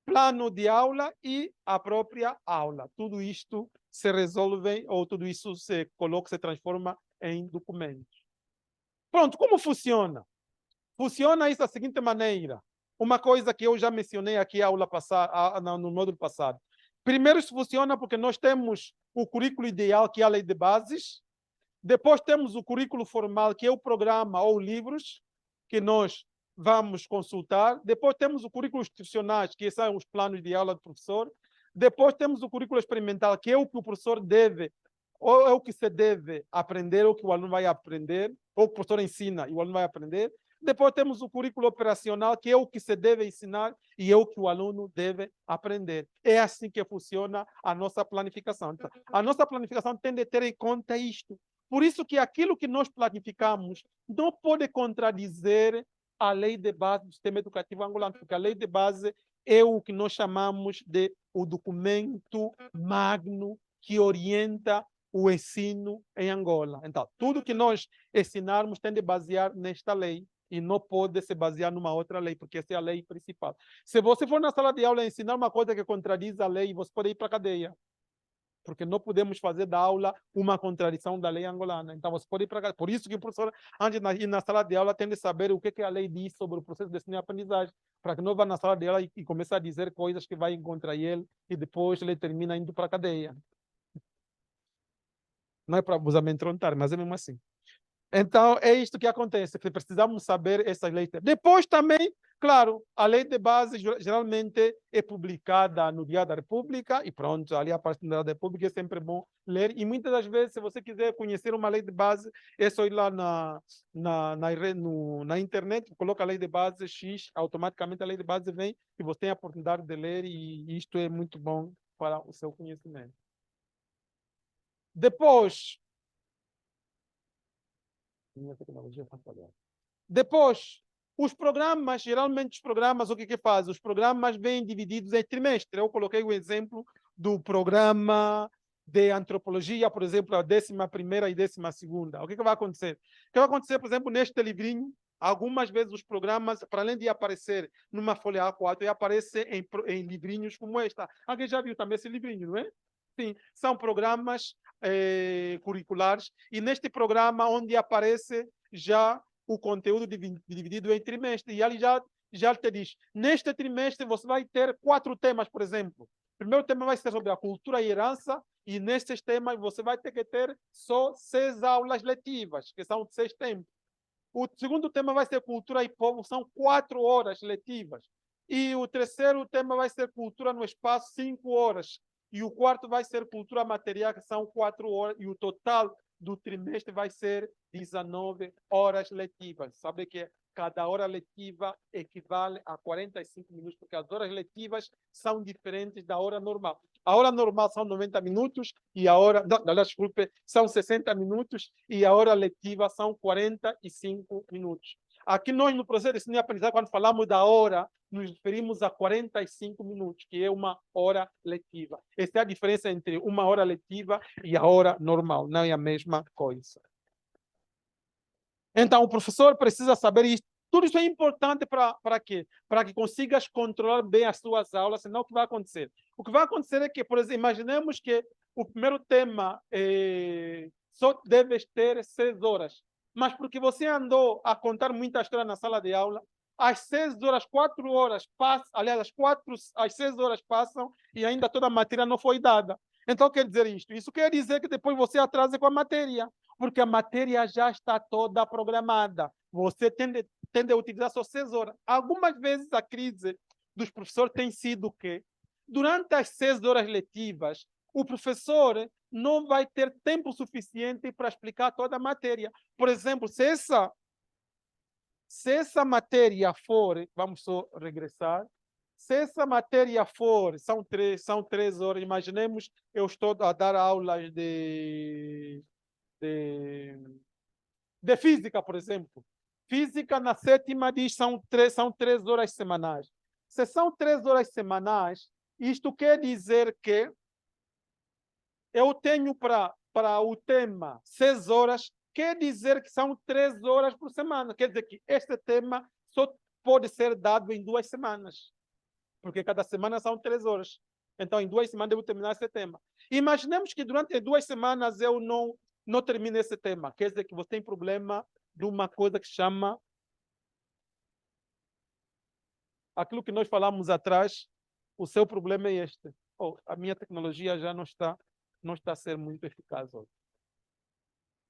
plano de aula e a própria aula. Tudo isto se resolve, ou tudo isso se coloca, se transforma em documentos. Pronto, como funciona? Funciona isso da seguinte maneira. Uma coisa que eu já mencionei aqui na aula passada, no módulo passado. Primeiro, isso funciona porque nós temos o currículo ideal, que é a lei de bases. Depois temos o currículo formal, que é o programa ou livros que nós vamos consultar. Depois temos o currículo institucionais, que são os planos de aula do professor. Depois temos o currículo experimental, que é o que o professor deve, ou é o que se deve aprender, ou que o aluno vai aprender, ou o professor ensina e o aluno vai aprender. Depois temos o currículo operacional, que é o que se deve ensinar e é o que o aluno deve aprender. É assim que funciona a nossa planificação. Então, a nossa planificação tem de ter em conta isto. Por isso que aquilo que nós planificamos não pode contradizer a lei de base do sistema educativo angolano, porque a lei de base é o que nós chamamos de o documento magno que orienta o ensino em Angola. Então, tudo que nós ensinarmos tem de basear nesta lei e não pode se basear numa outra lei, porque essa é a lei principal. Se você for na sala de aula ensinar uma coisa que contradiz a lei, você pode ir para a cadeia, porque não podemos fazer da aula uma contradição da lei angolana. Então, você pode ir para a cadeia. Por isso que o professor, antes de ir na sala de aula, tem de saber o que a lei diz sobre o processo de ensino e aprendizagem, para que não vá na sala de aula e comece a dizer coisas que vai contra ele e depois ele termina indo para a cadeia. Não é para vos amedrontar, mas é mesmo assim. Então, é isto que acontece, que precisamos saber essas leis. Depois também, claro, a lei de base geralmente é publicada no Dia da República e pronto, ali aparece no Dia da República, é sempre bom ler. E muitas das vezes, se você quiser conhecer uma lei de base, é só ir lá na internet, coloca a lei de base X, automaticamente a lei de base vem e você tem a oportunidade de ler e isto é muito bom para o seu conhecimento. Depois, os programas, geralmente os programas, o que fazem? Os programas vêm divididos em trimestre. Eu coloquei o exemplo do programa de antropologia, por exemplo, a 11ª e 12ª. O que vai acontecer? O que vai acontecer, por exemplo, neste livrinho, algumas vezes os programas, para além de aparecer numa folha A4, aparecem em livrinhos como esta. Alguém já viu também esse livrinho, não é? Sim, são programas curriculares, e neste programa onde aparece já o conteúdo dividido em trimestre, e ali já te diz, neste trimestre você vai ter 4 temas, por exemplo. O primeiro tema vai ser sobre a cultura e herança, e nestes temas você vai ter que ter só 6 aulas letivas, que são 6 tempos. O segundo tema vai ser cultura e povo, são 4 horas letivas. E o terceiro tema vai ser cultura no espaço, 5 horas. E o quarto vai ser cultura material, que são 4 horas, e o total do trimestre vai ser 19 horas letivas. Sabe que cada hora letiva equivale a 45 minutos, porque as horas letivas são diferentes da hora normal. A hora normal são 90 minutos, e a hora, desculpe, são 60 minutos, e a hora letiva são 45 minutos. Aqui nós, no processo de ensino e aprendizagem, quando falamos da hora, nos referimos a 45 minutos, que é uma hora letiva. Essa é a diferença entre uma hora letiva e a hora normal, não é a mesma coisa. Então, o professor precisa saber isso. Tudo isso é importante para quê? Para que consigas controlar bem as suas aulas, senão o que vai acontecer? O que vai acontecer é que, por exemplo, imaginemos que o primeiro tema só deve ter 6 horas, mas porque você andou a contar muita história na sala de aula, às 6 horas, 4 horas passam, aliás, às 6 horas passam e ainda toda a matéria não foi dada. Então, quer dizer isto? Isso quer dizer que depois você atrasa com a matéria, porque a matéria já está toda programada. Você tem de utilizar só 6 horas. Algumas vezes a crise dos professores tem sido que, durante as 6 horas letivas, o professor não vai ter tempo suficiente para explicar toda a matéria. Por exemplo, se essa matéria for, vamos só regressar, se essa matéria for, são três horas, imaginemos eu estou a dar aulas de física, por exemplo. Física na sétima diz são três horas semanais. Se são 3 horas semanais, isto quer dizer que eu tenho para o tema 6 horas, quer dizer que são 3 horas por semana. Quer dizer que este tema só pode ser dado em 2 semanas, porque cada semana são 3 horas. Então, em 2 semanas eu vou terminar esse tema. Imaginemos que durante 2 semanas eu não termine esse tema. Quer dizer que você tem problema de uma coisa que chama aquilo que nós falamos atrás. O seu problema é este. A minha tecnologia já não está a ser muito eficaz hoje.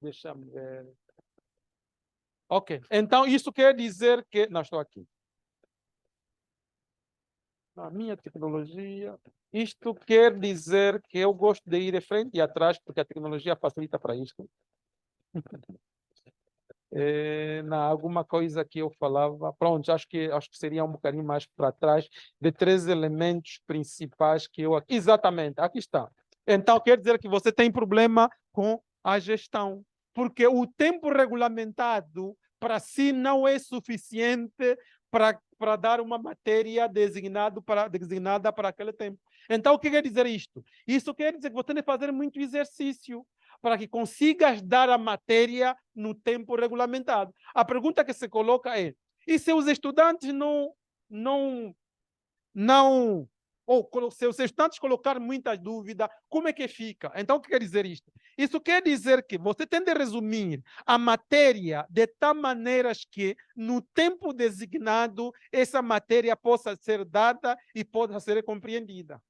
Deixa-me ver. Ok. Então, isso quer dizer que... Não, estou aqui. A minha tecnologia... Isto quer dizer que eu gosto de ir de frente e atrás, porque a tecnologia facilita para isto. Alguma coisa que eu falava, pronto, acho que seria um bocadinho mais para trás, de 3 elementos principais que eu... Exatamente, aqui está. Então, quer dizer que você tem problema com a gestão, porque o tempo regulamentado para si não é suficiente para dar uma matéria designada para aquele tempo. Então, o que quer dizer isto? Isso quer dizer que você tem que fazer muito exercício para que consigas dar a matéria no tempo regulamentado. A pergunta que se coloca é: e se os estudantes ou se os estudantes colocarem muitas dúvidas, como é que fica? Então, o que quer dizer isto? Isso quer dizer que você tem de resumir a matéria de tal maneira que, no tempo designado, essa matéria possa ser dada e possa ser compreendida.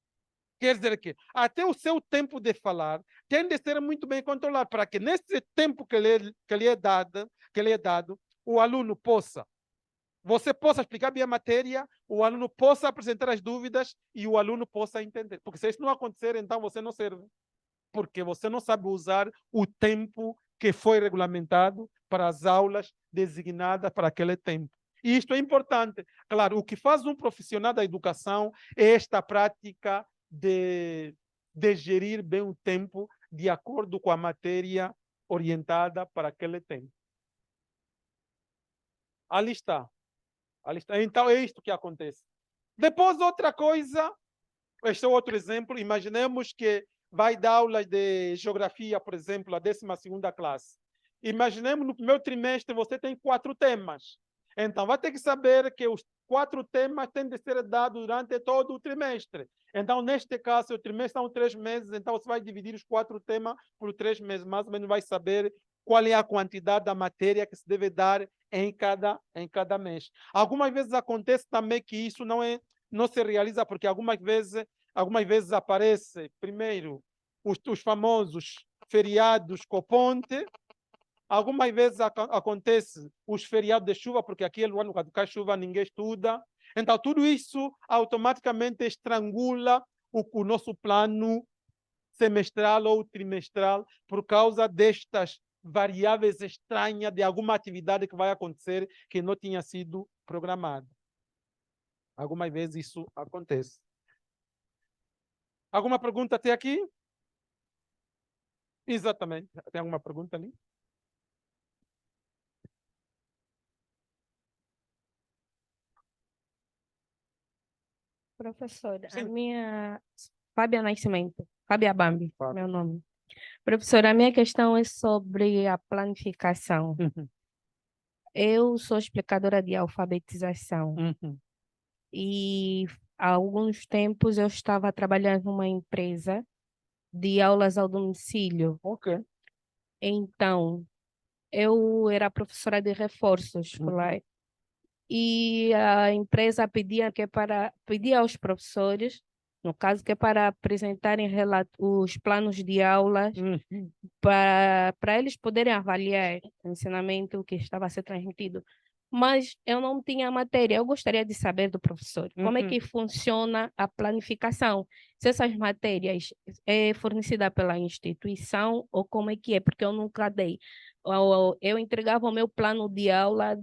Quer dizer que até o seu tempo de falar tem de ser muito bem controlado para que, nesse tempo que lhe é dado, o aluno você possa explicar bem a matéria, o aluno possa apresentar as dúvidas e o aluno possa entender. Porque se isso não acontecer, então você não serve. Porque você não sabe usar o tempo que foi regulamentado para as aulas designadas para aquele tempo. E isto é importante. Claro, o que faz um profissional da educação é esta prática de gerir bem o tempo de acordo com a matéria orientada para aquele tempo. Ali está. Então, é isto que acontece. Depois, outra coisa, este é outro exemplo. Imaginemos que vai dar aulas de geografia, por exemplo, a 12ª classe. Imaginemos no primeiro trimestre você tem 4 temas. Então, vai ter que saber que os 4 temas têm de ser dados durante todo o trimestre. Então, neste caso, o trimestre são 3 meses, então você vai dividir os 4 temas por 3 meses. Mais ou menos vai saber qual é a quantidade da matéria que se deve dar em cada mês. Algumas vezes acontece também que isso não se realiza, porque algumas vezes aparece, primeiro, os famosos feriados com ponte. Algumas vezes acontece os feriados de chuva, porque aquele ano, quando cai chuva, ninguém estuda. Então, tudo isso automaticamente estrangula o nosso plano semestral ou trimestral por causa destas variáveis estranhas de alguma atividade que vai acontecer que não tinha sido programada. Algumas vezes isso acontece. Alguma pergunta até aqui? Exatamente. Tem alguma pergunta ali? Professora, a Sim. minha... Fábia Nascimento, Fábia Bambi, Fábia. meu nome. Professora, a minha questão é sobre a planificação. Eu sou explicadora de alfabetização e há alguns tempos eu estava trabalhando numa empresa de aulas ao domicílio. Ok. Então, eu era professora de reforços lá. E a empresa pedia aos professores, no caso, que é para apresentarem os planos de aulas para eles poderem avaliar o ensinamento que estava a ser transmitido. Mas eu não tinha a matéria. Eu gostaria de saber do professor como é que funciona a planificação. Se essas matérias é fornecida pela instituição ou como é que é, porque eu nunca dei. Eu entregava o meu plano de aula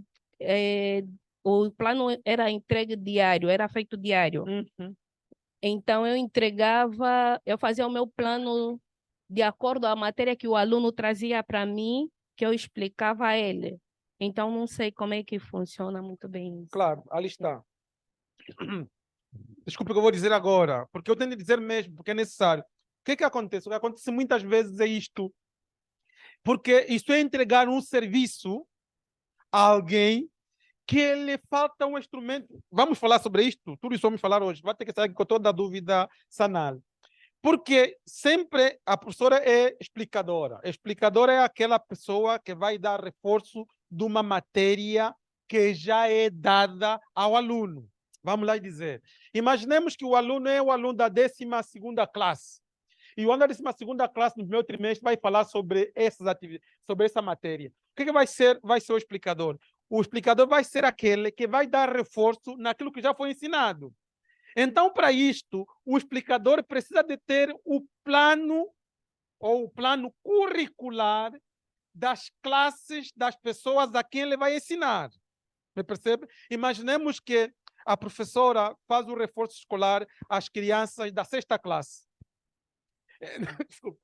o plano era entregue diário, era feito diário. Então, eu fazia o meu plano de acordo com a matéria que o aluno trazia para mim, que eu explicava a ele. Então, não sei como é que funciona muito bem isso. Claro, ali está. Desculpa o que eu vou dizer agora, porque eu tenho de dizer mesmo, porque é necessário. O que acontece? O que acontece muitas vezes é isto, porque isto é entregar um serviço a alguém que lhe falta um instrumento. Vamos falar sobre isto? Tudo isso vamos falar hoje. Vai ter que sair com toda a dúvida sanal. Porque sempre a professora é explicadora. A explicadora é aquela pessoa que vai dar reforço de uma matéria que já é dada ao aluno. Vamos lá dizer. Imaginemos que o aluno é o aluno da 12ª classe. E o aluno da 12ª classe, no primeiro trimestre, vai falar sobre essas atividades, sobre essa matéria. O que vai ser? Vai ser o explicador. O explicador vai ser aquele que vai dar reforço naquilo que já foi ensinado. Então, para isto, o explicador precisa de ter o plano ou o plano curricular das classes das pessoas a quem ele vai ensinar. Me percebe? Imaginemos que a professora faz o reforço escolar às crianças da 6ª classe. Desculpa.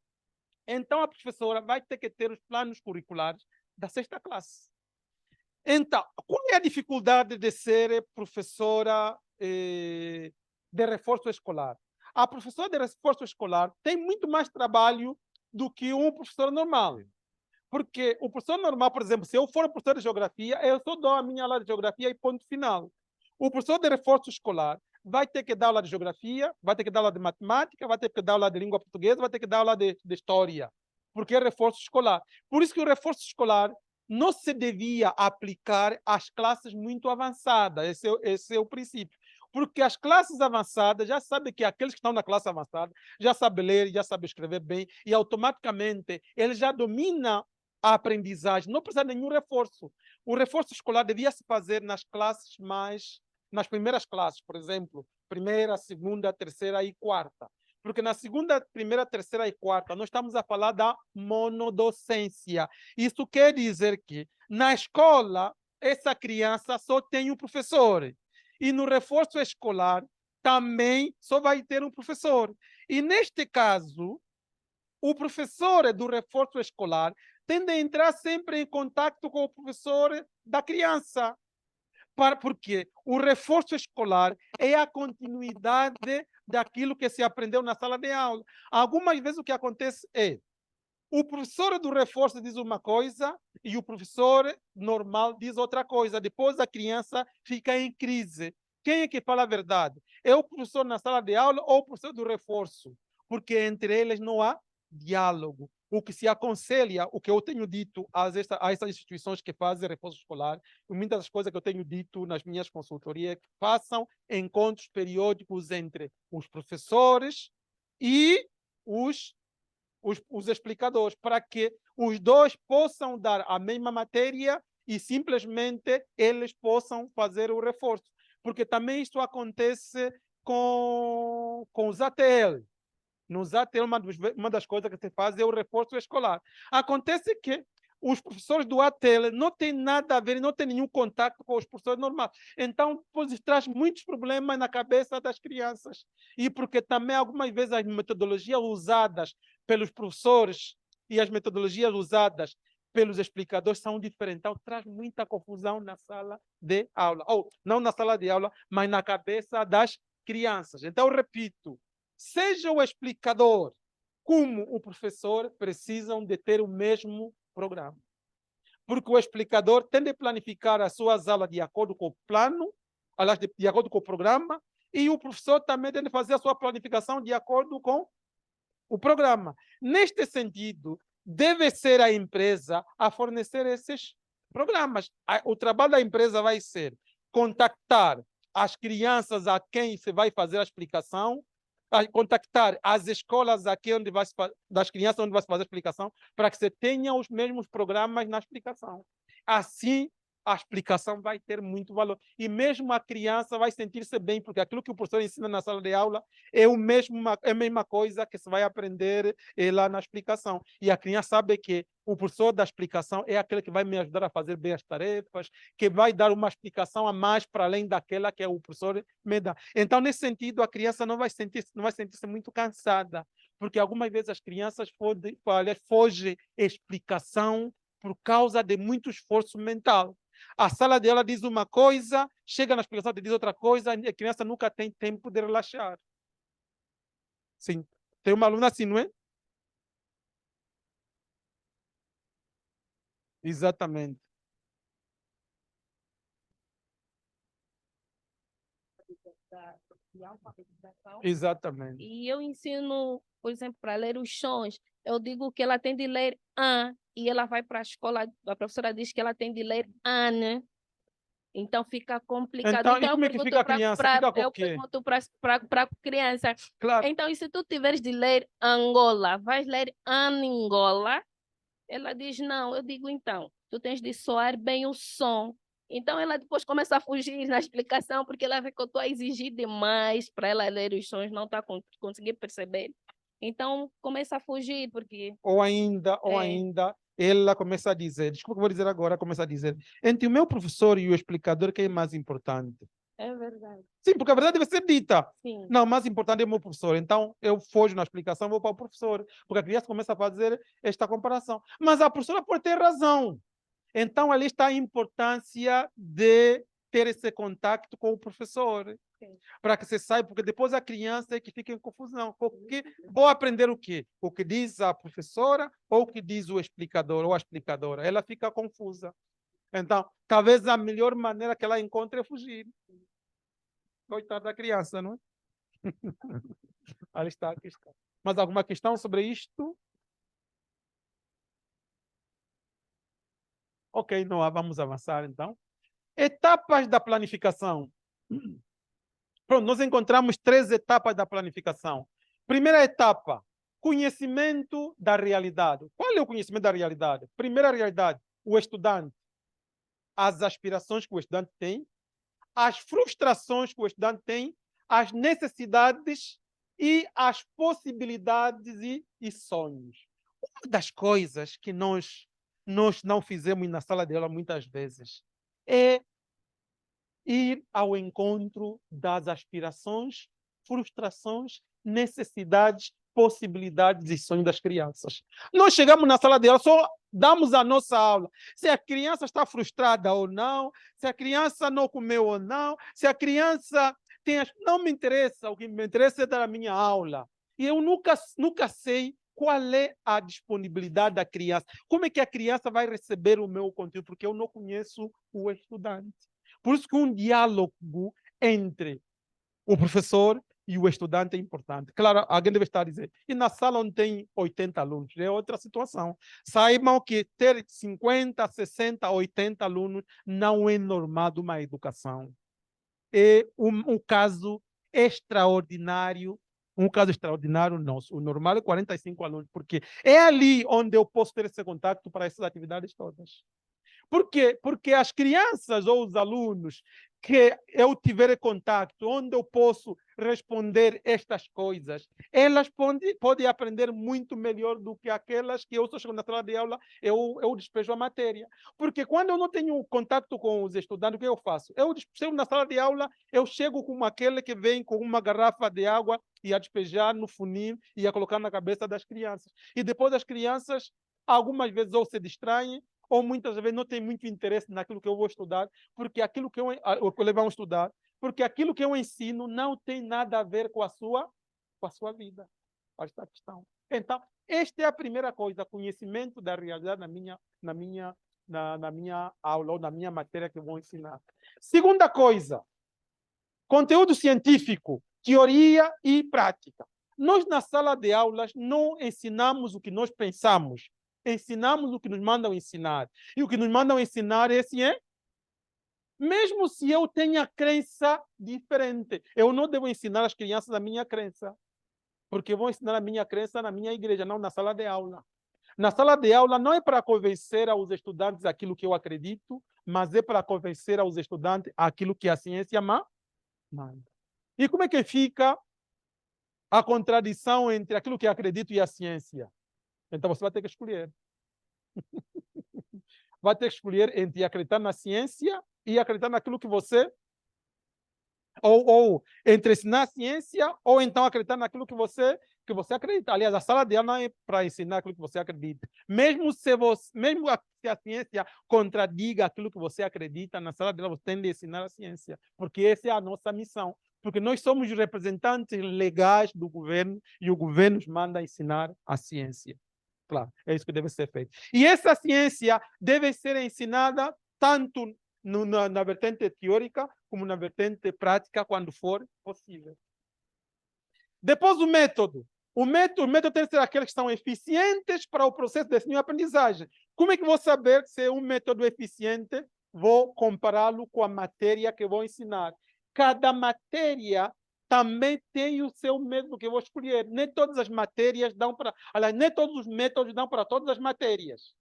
Então, a professora vai ter que ter os planos curriculares da 6ª classe. Então, qual é a dificuldade de ser professora de reforço escolar? A professora de reforço escolar tem muito mais trabalho do que um professor normal. Porque o professor normal, por exemplo, se eu for professor de geografia, eu só dou a minha aula de geografia e ponto final. O professor de reforço escolar vai ter que dar aula de geografia, vai ter que dar aula de matemática, vai ter que dar aula de língua portuguesa, vai ter que dar aula de história, porque é reforço escolar. Por isso que o reforço escolar não se devia aplicar às classes muito avançadas. Esse é o princípio. Porque as classes avançadas já sabem que aqueles que estão na classe avançada já sabem ler, já sabem escrever bem, e automaticamente ele já domina a aprendizagem, não precisa de nenhum reforço. O reforço escolar devia se fazer nas classes nas primeiras classes, por exemplo, 1ª, 2ª, 3ª e 4ª. Porque na 2ª, 1ª, 3ª e 4ª nós estamos a falar da monodocência. Isso quer dizer que na escola essa criança só tem um professor. E no reforço escolar também só vai ter um professor. E neste caso, o professor do reforço escolar tende a entrar sempre em contato com o professor da criança. Porque o reforço escolar é a continuidade daquilo que se aprendeu na sala de aula. Algumas vezes o que acontece é o professor do reforço diz uma coisa e o professor normal diz outra coisa. Depois a criança fica em crise. Quem é que fala a verdade? É o professor na sala de aula ou o professor do reforço? Porque entre eles não há diálogo. O que se aconselha, o que eu tenho dito a essas instituições que fazem reforço escolar, muitas das coisas que eu tenho dito nas minhas consultorias, que façam encontros periódicos entre os professores e os explicadores, para que os dois possam dar a mesma matéria e simplesmente eles possam fazer o reforço. Porque também isso acontece com os ATL. Nos ATL, uma das coisas que se faz é o reforço escolar. Acontece que os professores do ATL não têm nada a ver, não têm nenhum contato com os professores normais. Então, depois traz muitos problemas na cabeça das crianças. E porque também, algumas vezes, as metodologias usadas pelos professores e as metodologias usadas pelos explicadores são diferentes. Então, traz muita confusão na sala de aula. Ou, não na sala de aula, mas na cabeça das crianças. Então, repito, seja o explicador como o professor precisam de ter o mesmo programa. Porque o explicador tem de planificar as suas aulas de acordo com o plano, aliás, de acordo com o programa, e o professor também tem de fazer a sua planificação de acordo com o programa. Neste sentido, deve ser a empresa a fornecer esses programas. O trabalho da empresa vai ser contactar as crianças a quem se vai fazer a explicação, a contactar as escolas aqui onde das crianças onde vai se fazer a explicação, para que você tenha os mesmos programas na explicação. Assim, a explicação vai ter muito valor. E mesmo a criança vai sentir-se bem, porque aquilo que o professor ensina na sala de aula é a mesma coisa que se vai aprender lá na explicação. E a criança sabe que o professor da explicação é aquele que vai me ajudar a fazer bem as tarefas, que vai dar uma explicação a mais para além daquela que o professor me dá. Então, nesse sentido, a criança não vai sentir-se muito cansada, porque algumas vezes as crianças fogem explicação por causa de muito esforço mental. A sala de aula diz uma coisa, chega na explicação e diz outra coisa, a criança nunca tem tempo de relaxar. Sim, tem uma aluna assim, não é? Exatamente. De alfabetização. Exatamente. E eu ensino, por exemplo, para ler os sons. Eu digo que ela tem de ler an, e ela vai para a escola, a professora diz que ela tem de ler an. Então fica complicado. Então, e Então como é que fica a criança? Fica com o eu quê? pergunto para a criança. Claro. Então, e se tu tiveres de ler Angola, vais ler Angola? Ela diz, não. Eu digo, então, tu tens de soar bem o som. Então, ela depois começa a fugir na explicação, porque ela vê que eu estou a exigir demais para ela ler os sons, não está conseguindo perceber. Então, começa a fugir, porque... Ou ainda, ela começa a dizer, desculpa que eu vou dizer agora, começa a dizer, entre o meu professor e o explicador, quem é mais importante? É verdade. Sim, porque a verdade deve ser dita. Sim. Não, o mais importante é o meu professor. Então, eu fojo na explicação, vou para o professor. Porque a criança começa a fazer esta comparação. Mas a professora pode ter razão. Então, ali está a importância de ter esse contato com o professor. Sim. Para que você saiba, porque depois a criança é que fica em confusão. Porque vou aprender o quê? O que diz a professora ou o que diz o explicador ou a explicadora? Ela fica confusa. Então, talvez a melhor maneira que ela encontre é fugir. Coitada da criança, não é? Ali está a questão. Mais alguma questão sobre isto? Ok, Noah, vamos avançar então. Etapas da planificação. Pronto, nós encontramos 3 etapas da planificação. Primeira etapa, conhecimento da realidade. Qual é o conhecimento da realidade? Primeira realidade, o estudante. As aspirações que o estudante tem, as frustrações que o estudante tem, as necessidades e as possibilidades e sonhos. Uma das coisas que nós não fizemos na sala de aula muitas vezes é ir ao encontro das aspirações, frustrações, necessidades, possibilidades e sonhos das crianças. Nós chegamos na sala de aula, só damos a nossa aula. Se a criança está frustrada ou não, se a criança não comeu ou não, se a criança tem... Não me interessa, o que me interessa é dar a minha aula. E eu nunca sei qual é a disponibilidade da criança. Como é que a criança vai receber o meu conteúdo? Porque eu não conheço o estudante. Por isso que um diálogo entre o professor e o estudante é importante. Claro, alguém deve estar a dizer, e na sala onde tem 80 alunos, é outra situação. Saibam que ter 50, 60, 80 alunos não é normal de uma educação. É um caso extraordinário. Um caso extraordinário nosso. O normal é 45 alunos, porque é ali onde eu posso ter esse contato para essas atividades todas. Por quê? Porque as crianças ou os alunos que eu tiver contato, onde eu posso responder estas coisas, elas podem aprender muito melhor do que aquelas que eu só chego na sala de aula, eu despejo a matéria. Porque quando eu não tenho contato com os estudantes, o que eu faço? Eu chego na sala de aula, eu chego como aquele que vem com uma garrafa de água e a despejar no funil e a colocar na cabeça das crianças. E depois as crianças, algumas vezes, ou se distraem, ou muitas vezes não tem muito interesse naquilo que eu vou estudar, porque aquilo que eu levo a estudar, porque aquilo que eu ensino não tem nada a ver com a sua vida. Esta questão. Então, esta é a primeira coisa, conhecimento da realidade na minha aula ou na minha matéria que eu vou ensinar. Segunda coisa, conteúdo científico, teoria e prática. Nós, na sala de aulas, não ensinamos o que nós pensamos, ensinamos o que nos mandam ensinar. E o que nos mandam ensinar é assim, mesmo se eu tenha crença diferente, eu não devo ensinar as crianças a minha crença, porque eu vou ensinar a minha crença na minha igreja, não na sala de aula. Na sala de aula não é para convencer aos estudantes aquilo que eu acredito, mas é para convencer aos estudantes aquilo que a ciência manda. E como é que fica a contradição entre aquilo que acredito e a ciência? Então você vai ter que escolher. Vai ter que escolher entre acreditar na ciência e acreditar naquilo que você... Ou entre ensinar a ciência ou então acreditar naquilo que você acredita. Aliás, a sala de aula não é para ensinar aquilo que você acredita. Mesmo se a ciência contradiga aquilo que você acredita, na sala de aula você tem de ensinar a ciência, porque essa é a nossa missão. Porque nós somos representantes legais do governo e o governo nos manda ensinar a ciência. Claro, é isso que deve ser feito. E essa ciência deve ser ensinada tanto na vertente teórica como na vertente prática, quando for possível. Depois, o método. O método tem que ser aqueles que são eficientes para o processo de ensino e aprendizagem. Como é que vou saber se é um método eficiente? Vou compará-lo com a matéria que vou ensinar. Cada matéria também tem o seu método que eu vou escolher. Nem todas as matérias dão para... Aliás, nem todos os métodos dão para todas as matérias.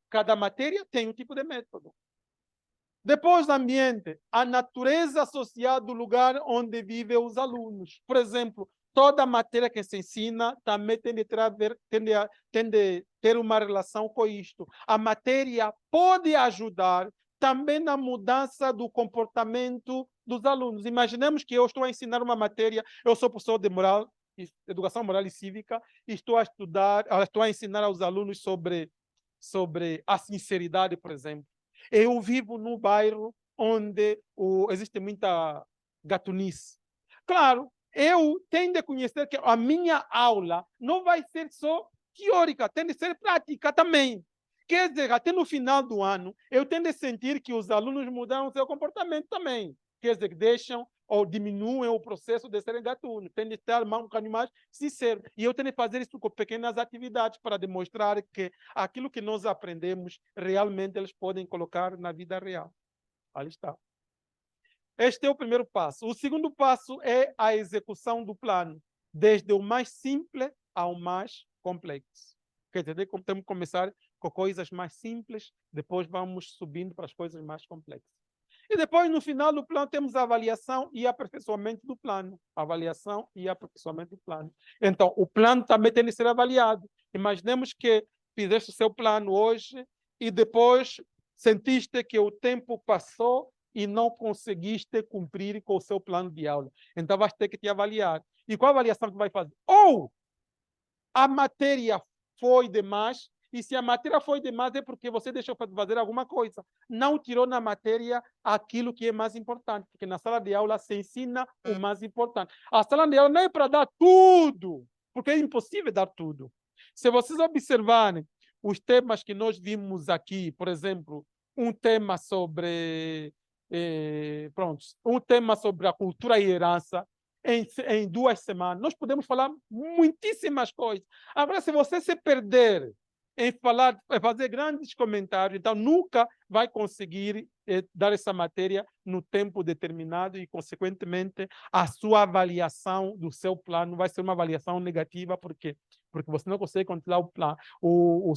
Cada matéria tem um tipo de método. Depois, ambiente, a natureza social do lugar onde vivem os alunos. Por exemplo, toda matéria que se ensina também tem de ter uma relação com isto. A matéria pode ajudar também na mudança do comportamento dos alunos. Imaginemos que eu estou a ensinar uma matéria, eu sou professor de educação moral e cívica, e estou a ensinar aos alunos sobre a sinceridade, por exemplo. Eu vivo num bairro onde existe muita gatunice. Claro, eu tenho de conhecer que a minha aula não vai ser só teórica, tem de ser prática também. Quer dizer, até no final do ano, eu tenho de sentir que os alunos mudaram seu comportamento também. Quer dizer, que deixam ou diminuem o processo de serem gatunos. Tem de estar um bocadinho mais sincero. E eu tenho de fazer isso com pequenas atividades para demonstrar que aquilo que nós aprendemos, realmente eles podem colocar na vida real. Ali está. Este é o primeiro passo. O segundo passo é a execução do plano, desde o mais simples ao mais complexo. Quer dizer, temos que começar com coisas mais simples, depois vamos subindo para as coisas mais complexas. E depois, no final do plano, temos a avaliação e aperfeiçoamento do plano. Avaliação e aperfeiçoamento do plano. Então, o plano também tem de ser avaliado. Imaginemos que fizeste o seu plano hoje e depois sentiste que o tempo passou e não conseguiste cumprir com o seu plano de aula. Então, vais ter que te avaliar. E qual avaliação que vai fazer? Ou a matéria foi demais, e se a matéria foi demais é porque você deixou de fazer alguma coisa. Não tirou na matéria aquilo que é mais importante, porque na sala de aula se ensina o mais importante. A sala de aula não é para dar tudo, porque é impossível dar tudo. Se vocês observarem os temas que nós vimos aqui, por exemplo, um tema sobre um tema sobre a cultura e herança, em 2 semanas, nós podemos falar muitíssimas coisas. Agora, se você se perder em fazer grandes comentários, então nunca vai conseguir dar essa matéria no tempo determinado e, consequentemente, a sua avaliação do seu plano vai ser uma avaliação negativa, porque você não consegue controlar o plano, o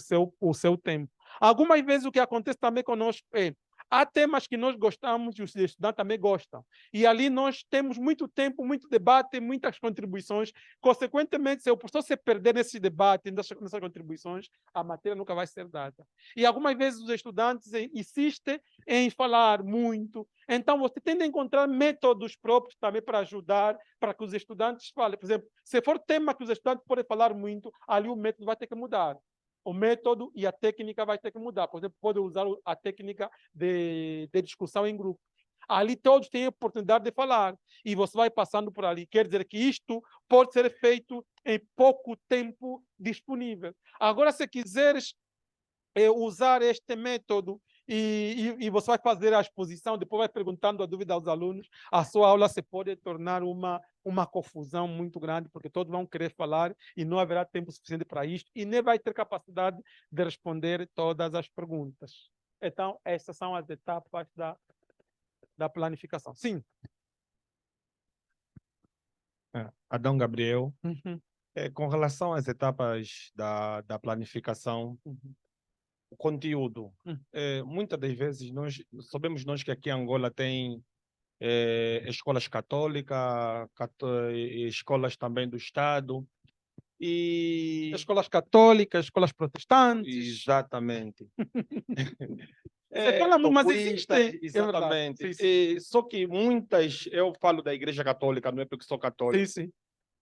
seu tempo. Algumas vezes o que acontece também conosco é há temas que nós gostamos e os estudantes também gostam. E ali nós temos muito tempo, muito debate, muitas contribuições. Consequentemente, se o professor se perder nesse debate, nessas contribuições, a matéria nunca vai ser dada. E algumas vezes os estudantes insistem em falar muito. Então, você tem de encontrar métodos próprios também para ajudar, para que os estudantes falem. Por exemplo, se for tema que os estudantes podem falar muito, ali o método vai ter que mudar. O método e a técnica vai ter que mudar. Por exemplo, pode usar a técnica de discussão em grupo. Ali todos têm a oportunidade de falar e você vai passando por ali. Quer dizer que isto pode ser feito em pouco tempo disponível. Agora, se quiseres usar este método e você vai fazer a exposição, depois vai perguntando a dúvida aos alunos, a sua aula se pode tornar uma confusão muito grande, porque todos vão querer falar e não haverá tempo suficiente para isto e nem vai ter capacidade de responder todas as perguntas. Então, essas são as etapas da planificação. Sim. Adão Gabriel, Uhum. com relação às etapas da planificação, o conteúdo. Muitas das vezes nós que aqui em Angola tem escolas católicas, escolas também do Estado e Escolas católicas, escolas protestantes. exatamente. Você fala muito, mas tocuistas, existe. exatamente. É verdade. Só que muitas, eu falo da Igreja Católica, não é porque sou católico. Sim, sim.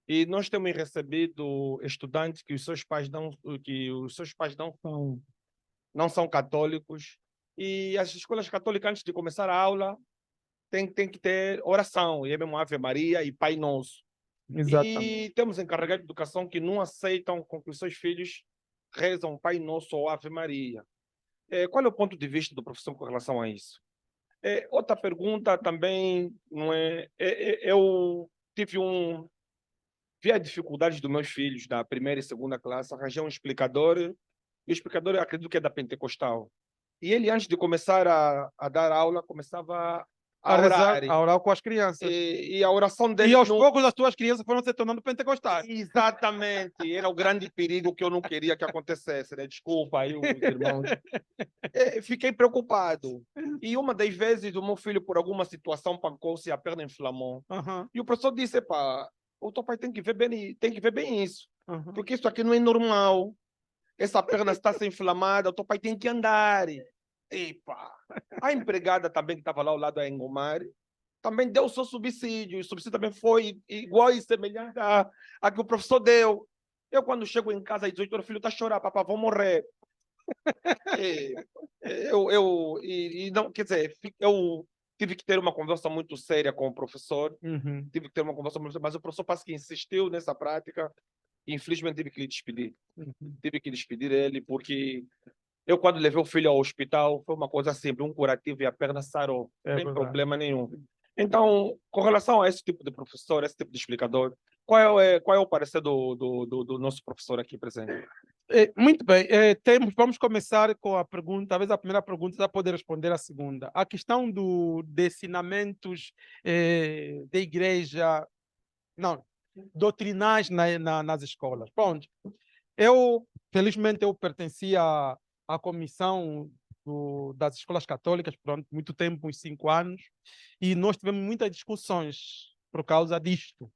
E nós temos recebido estudantes que os seus pais não são católicos. E as escolas católicas, antes de começar a aula, tem que ter oração, e é mesmo Ave Maria e Pai Nosso. Exatamente. E temos encarregados de educação que não aceitam com que os seus filhos rezam Pai Nosso ou Ave Maria. Qual é o ponto de vista do professor com relação a isso? Outra pergunta também, não é? Eu vi as dificuldades dos meus filhos da primeira e segunda classe, arranjei um explicador, e o explicador eu acredito que é da Pentecostal. E ele, antes de começar a dar aula, começava a orar. A orar com as crianças. E a oração dele E aos não... poucos as tuas crianças foram se tornando pentecostais. Exatamente, era o grande perigo que eu não queria que acontecesse, né? Desculpa aí, os irmãos. Fiquei preocupado. E uma das vezes o meu filho, por alguma situação, pancou-se e a perna inflamou. Uhum, E o professor disse, pá, o teu pai tem que ver bem isso, uhum. porque isso aqui não é normal. Essa perna está se inflamada, o teu pai tem que andar. Epa. A empregada também que estava lá ao lado da Engomar, também deu o seu subsídio. E o subsídio também foi igual e semelhante a que o professor deu. Eu, quando chego em casa às 18 horas, o filho está chorando, papai, vou morrer. Não, quer dizer, eu tive que ter uma conversa muito séria com o professor, Uhum. tive que ter uma conversa muito séria, mas o professor parece que insistiu nessa prática e infelizmente tive que lhe despedir. Uhum. Tive que despedir ele porque eu, quando levei o filho ao hospital, foi uma coisa simples, um curativo e a perna sarou, É sem verdade. problema nenhum. Então, com relação a esse tipo de professor, esse tipo de explicador, qual é o parecer do nosso professor aqui presente? Muito bem, vamos começar com a pergunta, talvez a primeira pergunta, para poder responder a segunda. A questão de ensinamentos da igreja, não, doutrinais nas escolas. Pronto, felizmente, eu pertencia à comissão das escolas católicas por muito tempo, uns 5 anos, e nós tivemos muitas discussões por causa disto.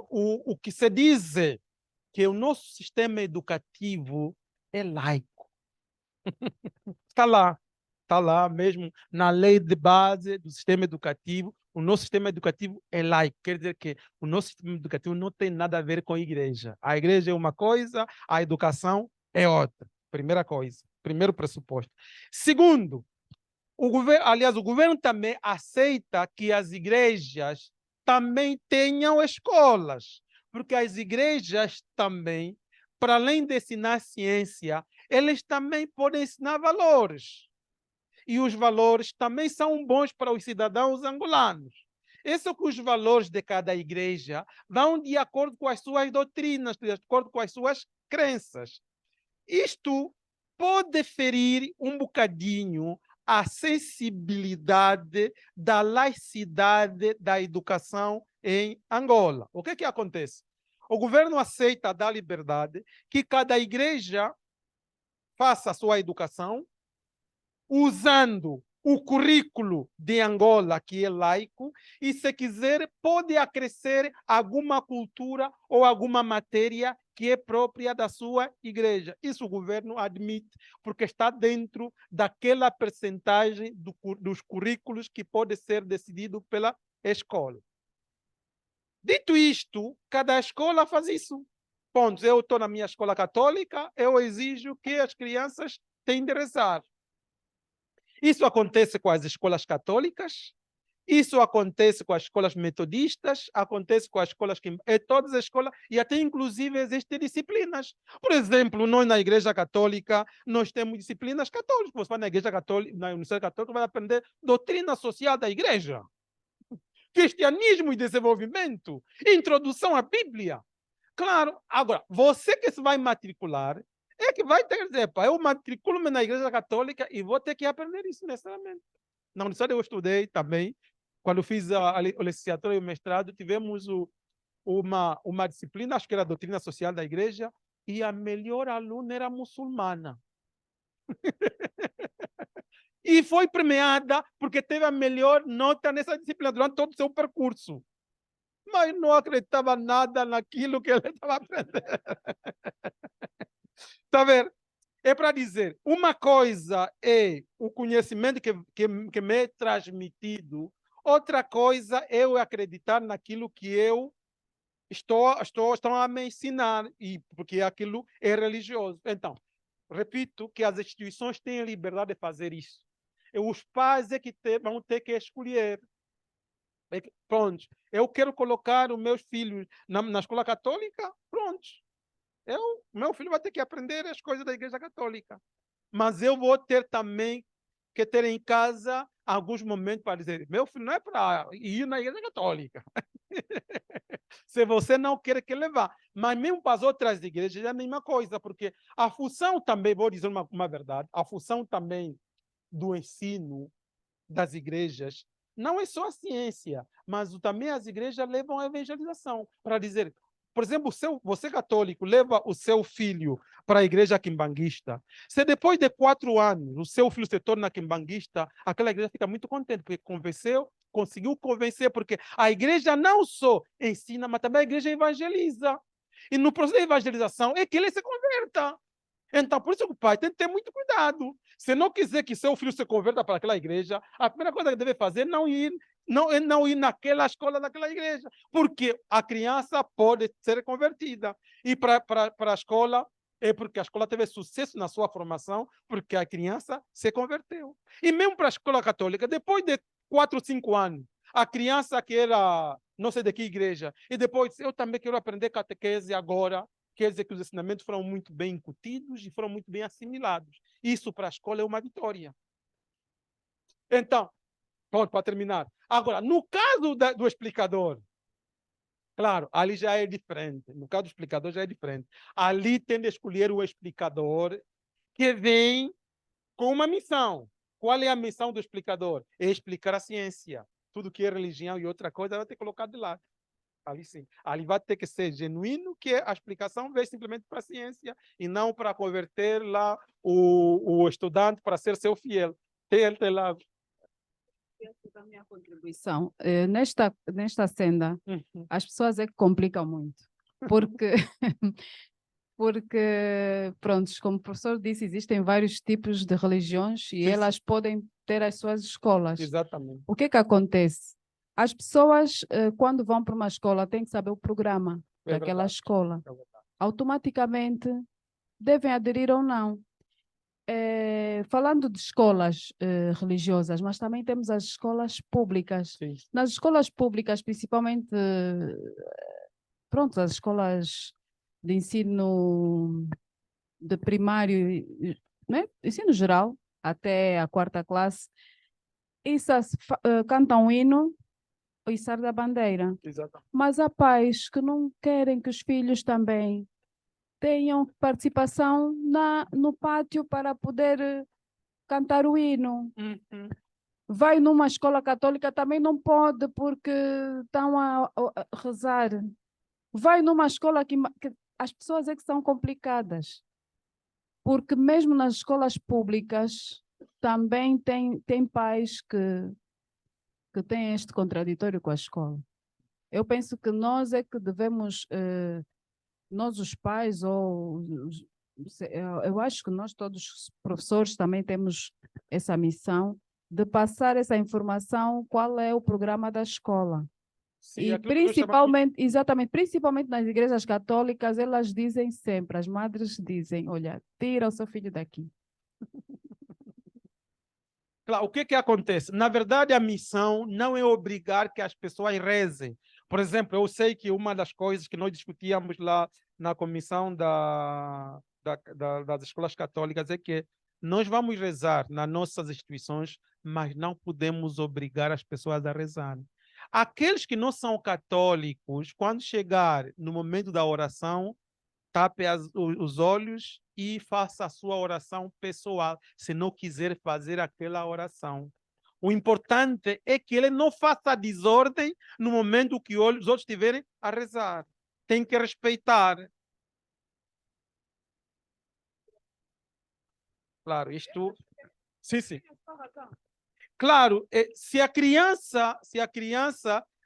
O que se diz que o nosso sistema educativo é laico. Está lá mesmo na lei de base do sistema educativo. O nosso sistema educativo é laico, quer dizer que o nosso sistema educativo não tem nada a ver com a igreja. A igreja é uma coisa, a educação é outra. Primeira coisa, primeiro pressuposto. Segundo, o governo também aceita que as igrejas também tenham escolas, porque as igrejas também, para além de ensinar ciência, eles também podem ensinar valores. E os valores também são bons para os cidadãos angolanos. Esses são os valores de cada igreja vão de acordo com as suas doutrinas, de acordo com as suas crenças. Isto pode ferir um bocadinho a sensibilidade da laicidade da educação em Angola. O que acontece? O governo aceita dar liberdade que cada igreja faça a sua educação usando o currículo de Angola, que é laico, e se quiser pode acrescer alguma cultura ou alguma matéria que é própria da sua igreja. Isso o governo admite, porque está dentro daquela percentagem dos currículos que pode ser decidido pela escola. Dito isto, cada escola faz isso. Ponto. Eu estou na minha escola católica, eu exijo que as crianças tenham de rezar. Isso acontece com as escolas católicas, isso acontece com as escolas metodistas, acontece com as escolas que todas as escolas, e até inclusive existem disciplinas. Por exemplo, nós na Igreja Católica, nós temos disciplinas católicas. Você vai na Igreja Católica, na Universidade Católica, vai aprender doutrina social da Igreja, cristianismo e desenvolvimento, introdução à Bíblia. Claro, agora, você que se vai matricular, é que vai ter que dizer, pá, eu matriculo-me na Igreja Católica e vou ter que aprender isso necessariamente. Na universidade eu estudei também, quando fiz a licenciatura e o mestrado, tivemos uma disciplina, acho que era a doutrina social da igreja, e a melhor aluna era muçulmana. E foi premiada porque teve a melhor nota nessa disciplina durante todo o seu percurso. Mas não acreditava nada naquilo que ele estava aprendendo. Está a ver? É para dizer, uma coisa é o conhecimento que me é transmitido, outra coisa é eu acreditar naquilo que eu estão a me ensinar, e porque aquilo é religioso. Então, repito que as instituições têm a liberdade de fazer isso. E os pais é que vão ter que escolher. Pronto, eu quero colocar os meus filhos na escola católica, pronto. Meu filho vai ter que aprender as coisas da Igreja Católica. Mas eu vou ter também que ter em casa alguns momentos para dizer, meu filho não é para ir na Igreja Católica. Se você não quer que levar. Mas mesmo para as outras igrejas é a mesma coisa, porque a função também, vou dizer uma verdade, a função também do ensino das igrejas não é só a ciência, mas também as igrejas levam a evangelização, para dizer, por exemplo, você católico leva o seu filho para a igreja quimbanguista. Se depois de 4 anos o seu filho se torna quimbanguista, aquela igreja fica muito contente, porque conseguiu convencer, porque a igreja não só ensina, mas também a igreja evangeliza. E no processo de evangelização é que ele se converta. Então, por isso que o pai tem que ter muito cuidado. Se não quiser que seu filho se converta para aquela igreja, a primeira coisa que deve fazer é não ir naquela escola daquela igreja, porque a criança pode ser convertida. E para a escola, é porque a escola teve sucesso na sua formação, porque a criança se converteu. E mesmo para a escola católica, depois de 4, 5 anos, a criança que era não sei de que igreja, e depois eu também quero aprender catequese agora, quer dizer que os ensinamentos foram muito bem incutidos e foram muito bem assimilados. Isso para a escola é uma vitória. Então, pronto, para terminar. Agora, no caso do explicador, claro, ali já é diferente. No caso do explicador já é diferente. Ali tem de escolher o explicador que vem com uma missão. Qual é a missão do explicador? É explicar a ciência. Tudo que é religião e outra coisa vai ter que colocar de lado. Ali sim. Ali vai ter que ser genuíno, que a explicação veio simplesmente para a ciência e não para converter lá o estudante para ser seu fiel. Tem lá. Da minha contribuição. Nesta senda, as pessoas é que complicam muito. Porque, pronto, como o professor disse, existem vários tipos de religiões e Sim, elas podem ter as suas escolas. Exatamente. O que acontece? As pessoas, quando vão para uma escola, têm que saber o programa daquela verdade. escola. É verdade. Automaticamente devem aderir ou não. Falando de escolas religiosas, mas também temos as escolas públicas. Sim. Nas escolas públicas, principalmente, pronto, as escolas de ensino de primário, né? Ensino geral, até a 4ª classe, cantam hino e içar da bandeira. Exatamente. Mas há pais que não querem que os filhos também tenham participação no pátio para poder cantar o hino. Vai numa escola católica, também não pode porque estão a rezar. Vai numa escola que as pessoas é que são complicadas. Porque mesmo nas escolas públicas também tem pais que têm este contraditório com a escola. Eu penso que nós é que devemos, nós os pais, eu acho que nós todos os professores também temos essa missão de passar essa informação, qual é o programa da escola. Sim, E aquilo que nós principalmente, exatamente, principalmente nas igrejas católicas, elas dizem sempre, as madres dizem, olha, tira o seu filho daqui. Claro, o que acontece? Na verdade, a missão não é obrigar que as pessoas rezem. Por exemplo, eu sei que uma das coisas que nós discutíamos lá na comissão das escolas católicas é que nós vamos rezar nas nossas instituições, mas não podemos obrigar as pessoas a rezar. Aqueles que não são católicos, quando chegar no momento da oração, tape os olhos e faça a sua oração pessoal, se não quiser fazer aquela oração. O importante é que ele não faça desordem no momento que os outros estiverem a rezar. Tem que respeitar. Claro, isto. Sim, sim. Claro, se a criança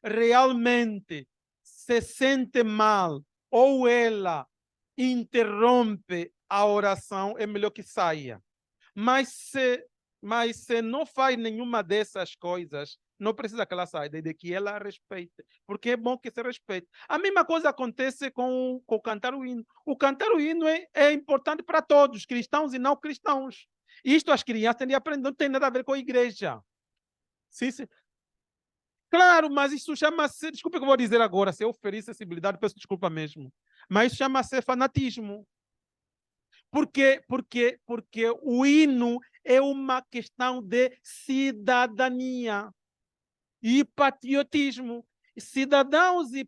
realmente se sente mal ou ela interrompe a oração, é melhor que saia. Mas se não faz nenhuma dessas coisas, não precisa que ela saia, desde que ela respeite, porque é bom que se respeite. A mesma coisa acontece com cantar o hino. O cantar o hino é importante para todos, cristãos e não cristãos. Isto as crianças têm de aprender, não tem nada a ver com a igreja. Sim, sim. Claro, mas isso chama-se, desculpa o que eu vou dizer agora, se eu ferir sensibilidade, peço desculpa mesmo, mas isso chama-se fanatismo. Porque o hino é uma questão de cidadania e patriotismo. Cidadãos e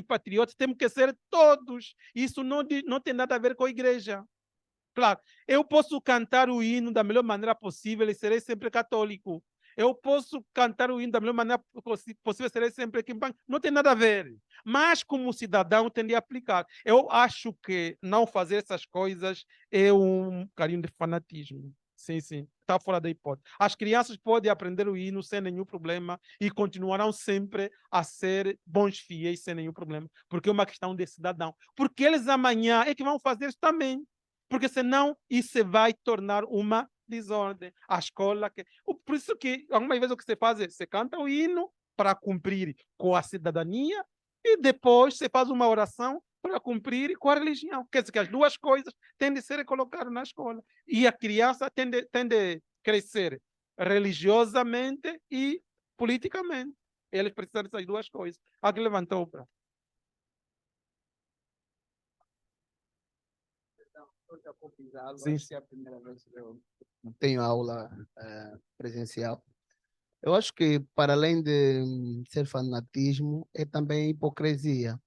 patriotas temos que ser todos. Isso não tem nada a ver com a igreja. Claro, eu posso cantar o hino da melhor maneira possível e serei sempre católico. Eu posso cantar o hino da melhor maneira possível, serei sempre cristão. Não tem nada a ver. Mas, como cidadão, tem de aplicar. Eu acho que não fazer essas coisas é um carinho de fanatismo. Sim, sim. Está fora da hipótese. As crianças podem aprender o hino sem nenhum problema e continuarão sempre a ser bons fiéis sem nenhum problema. Porque é uma questão de cidadão. Porque eles amanhã é que vão fazer isso também. Porque senão isso vai tornar uma desordem. A escola. Por isso que, algumas vezes, o que você faz é você canta o hino para cumprir com a cidadania e depois você faz uma oração para cumprir com a religião. Quer dizer que as duas coisas têm de ser colocadas na escola. E a criança tem de crescer religiosamente e politicamente. Eles precisam dessas duas coisas. Alguém levantou para. Sim, sim. É a primeira vez que eu tenho aula presencial. Eu acho que, para além de ser fanatismo, é também hipocrisia.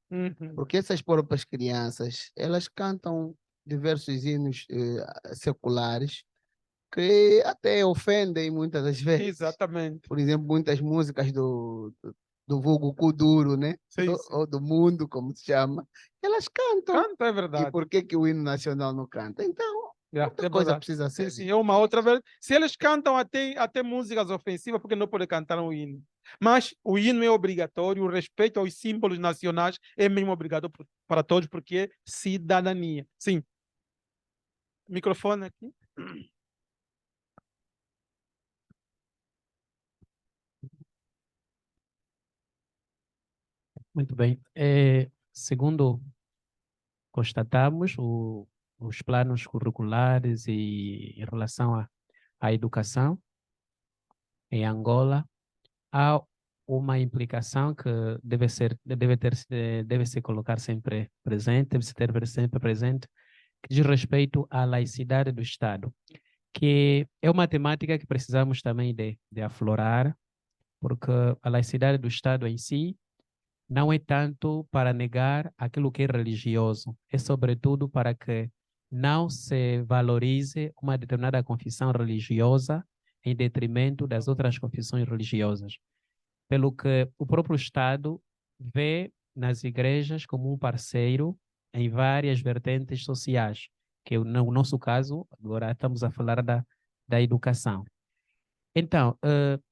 Porque essas próprias crianças, elas cantam diversos hinos seculares que até ofendem muitas das vezes. Exatamente. Por exemplo, muitas músicas do vulgo Kuduro, né? Sim, Ou do mundo, como se chama, elas cantam. Canta, é E verdade. por que o hino nacional não canta? Então, muita É coisa verdade. precisa Sim, ser sim, dita. é uma outra vez. Se eles cantam até músicas ofensivas, porque não podem cantar o hino? Mas o hino é obrigatório, o respeito aos símbolos nacionais é mesmo obrigatório para todos, porque é cidadania. Sim. Microfone aqui. Muito bem. Segundo constatamos, os planos curriculares e em relação à educação em Angola, há uma implicação que deve se colocar sempre presente, deve se ter sempre presente, que diz respeito à laicidade do Estado, que é uma temática que precisamos também de aflorar, porque a laicidade do Estado em si não é tanto para negar aquilo que é religioso, é sobretudo para que não se valorize uma determinada confissão religiosa em detrimento das outras confissões religiosas. Pelo que o próprio Estado vê nas igrejas como um parceiro em várias vertentes sociais, que no nosso caso, agora estamos a falar da educação. Então,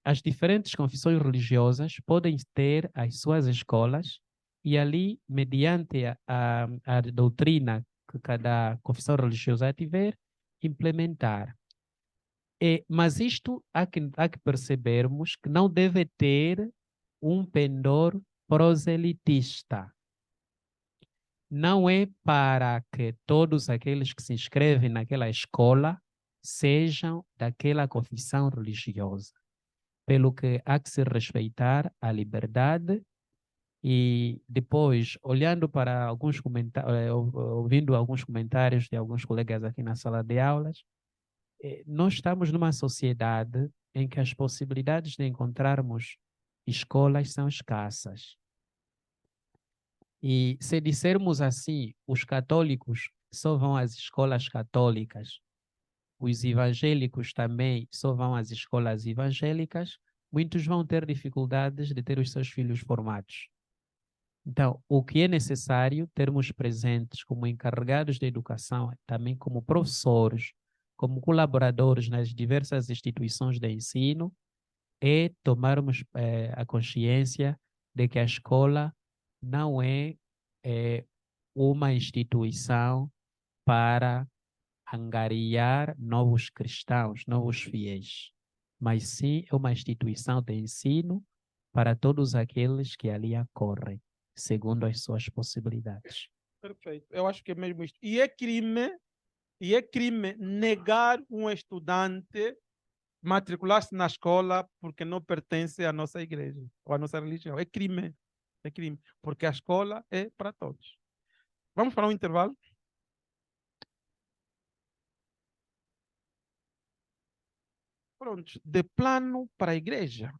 as diferentes confissões religiosas podem ter as suas escolas e ali, mediante a doutrina que cada confissão religiosa tiver, implementar. Mas isto há que percebermos que não deve ter um pendor proselitista. Não é para que todos aqueles que se inscrevem naquela escola sejam daquela confissão religiosa, pelo que há que se respeitar a liberdade e depois, olhando para alguns comentários, ouvindo alguns comentários de alguns colegas aqui na sala de aulas, nós estamos numa sociedade em que as possibilidades de encontrarmos escolas são escassas. E se dissermos assim, os católicos só vão às escolas católicas, os evangélicos também só vão às escolas evangélicas, muitos vão ter dificuldades de ter os seus filhos formados. Então, o que é necessário termos presentes como encarregados de educação, também como professores, como colaboradores nas diversas instituições de ensino, é tomarmos a consciência de que a escola não é uma instituição para angariar novos cristãos, novos fiéis, mas sim é uma instituição de ensino para todos aqueles que ali acorrem, segundo as suas possibilidades. Perfeito. Eu acho que é mesmo isto. E é crime negar um estudante matricular-se na escola porque não pertence à nossa igreja ou à nossa religião. É crime. É crime. Porque a escola é para todos. Vamos para um intervalo? Pronto. De plano para a igreja.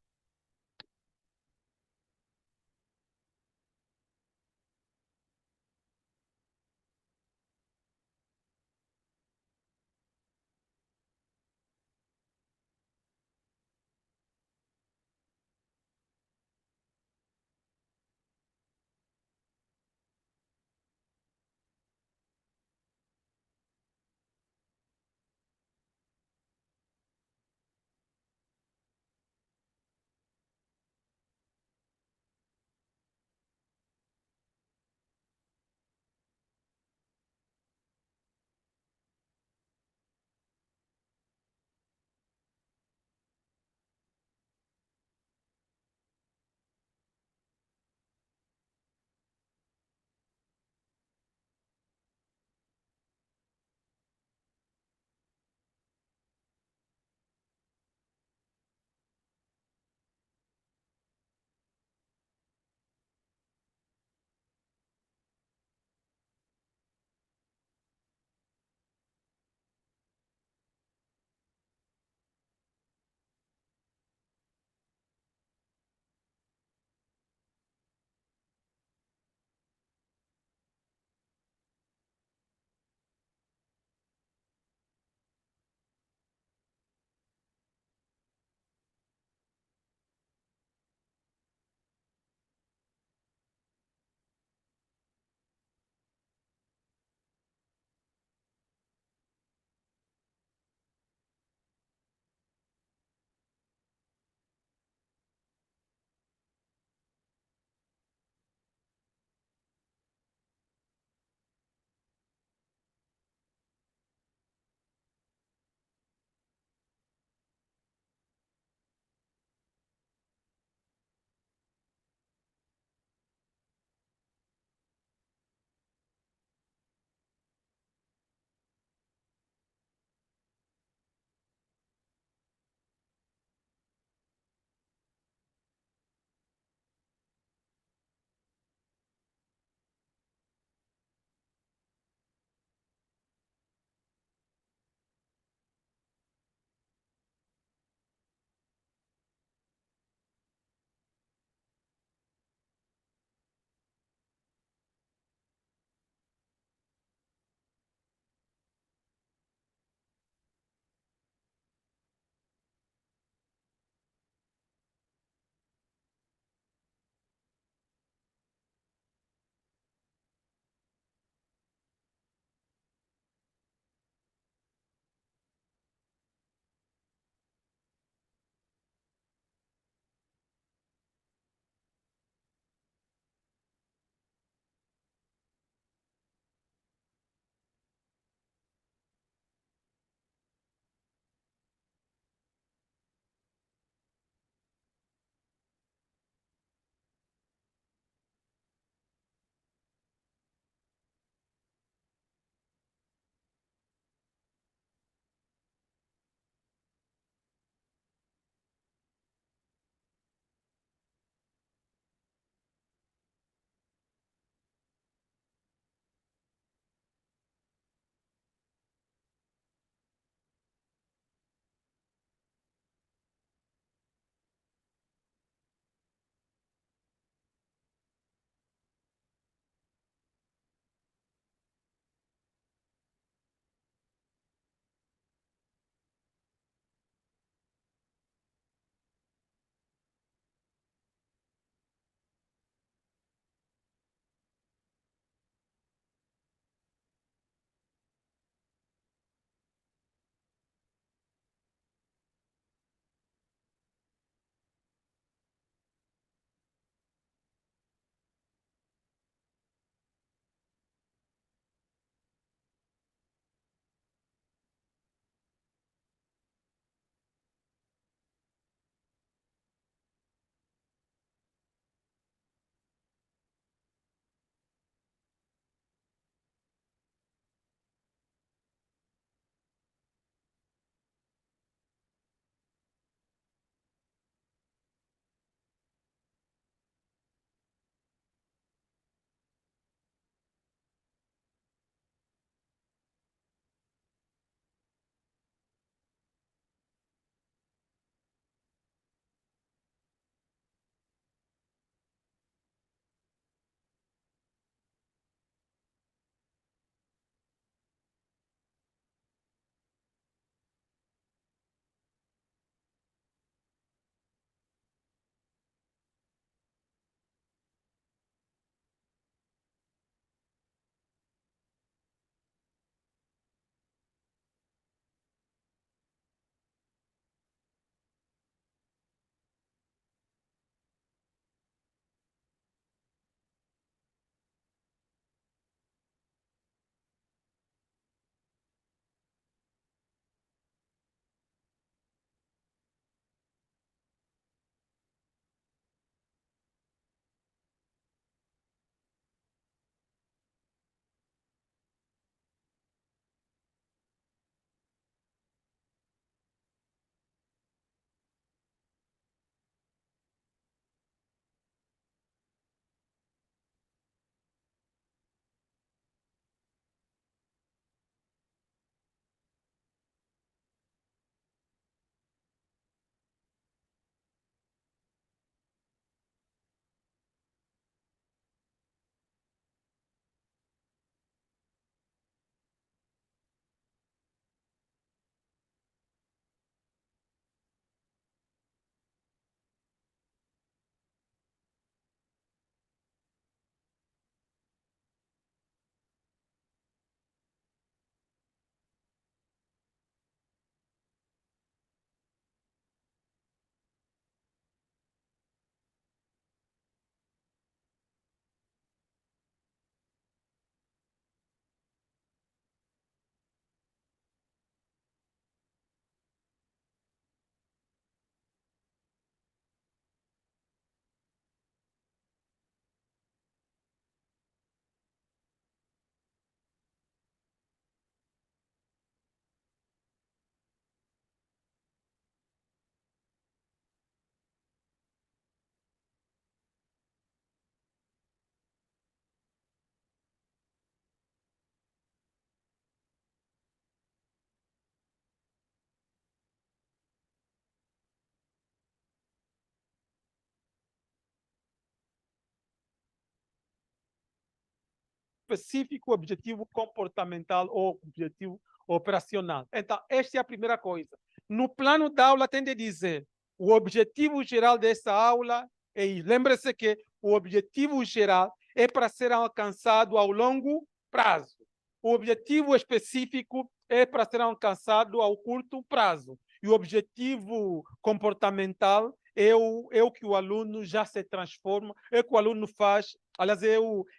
específico, o objetivo comportamental ou objetivo operacional. Então, esta é a primeira coisa. No plano da aula, tem de dizer o objetivo geral dessa aula é isso. Lembre-se que o objetivo geral é para ser alcançado ao longo prazo. O objetivo específico é para ser alcançado ao curto prazo. E o objetivo comportamental é o que o aluno já se transforma, é o que o aluno faz, aliás,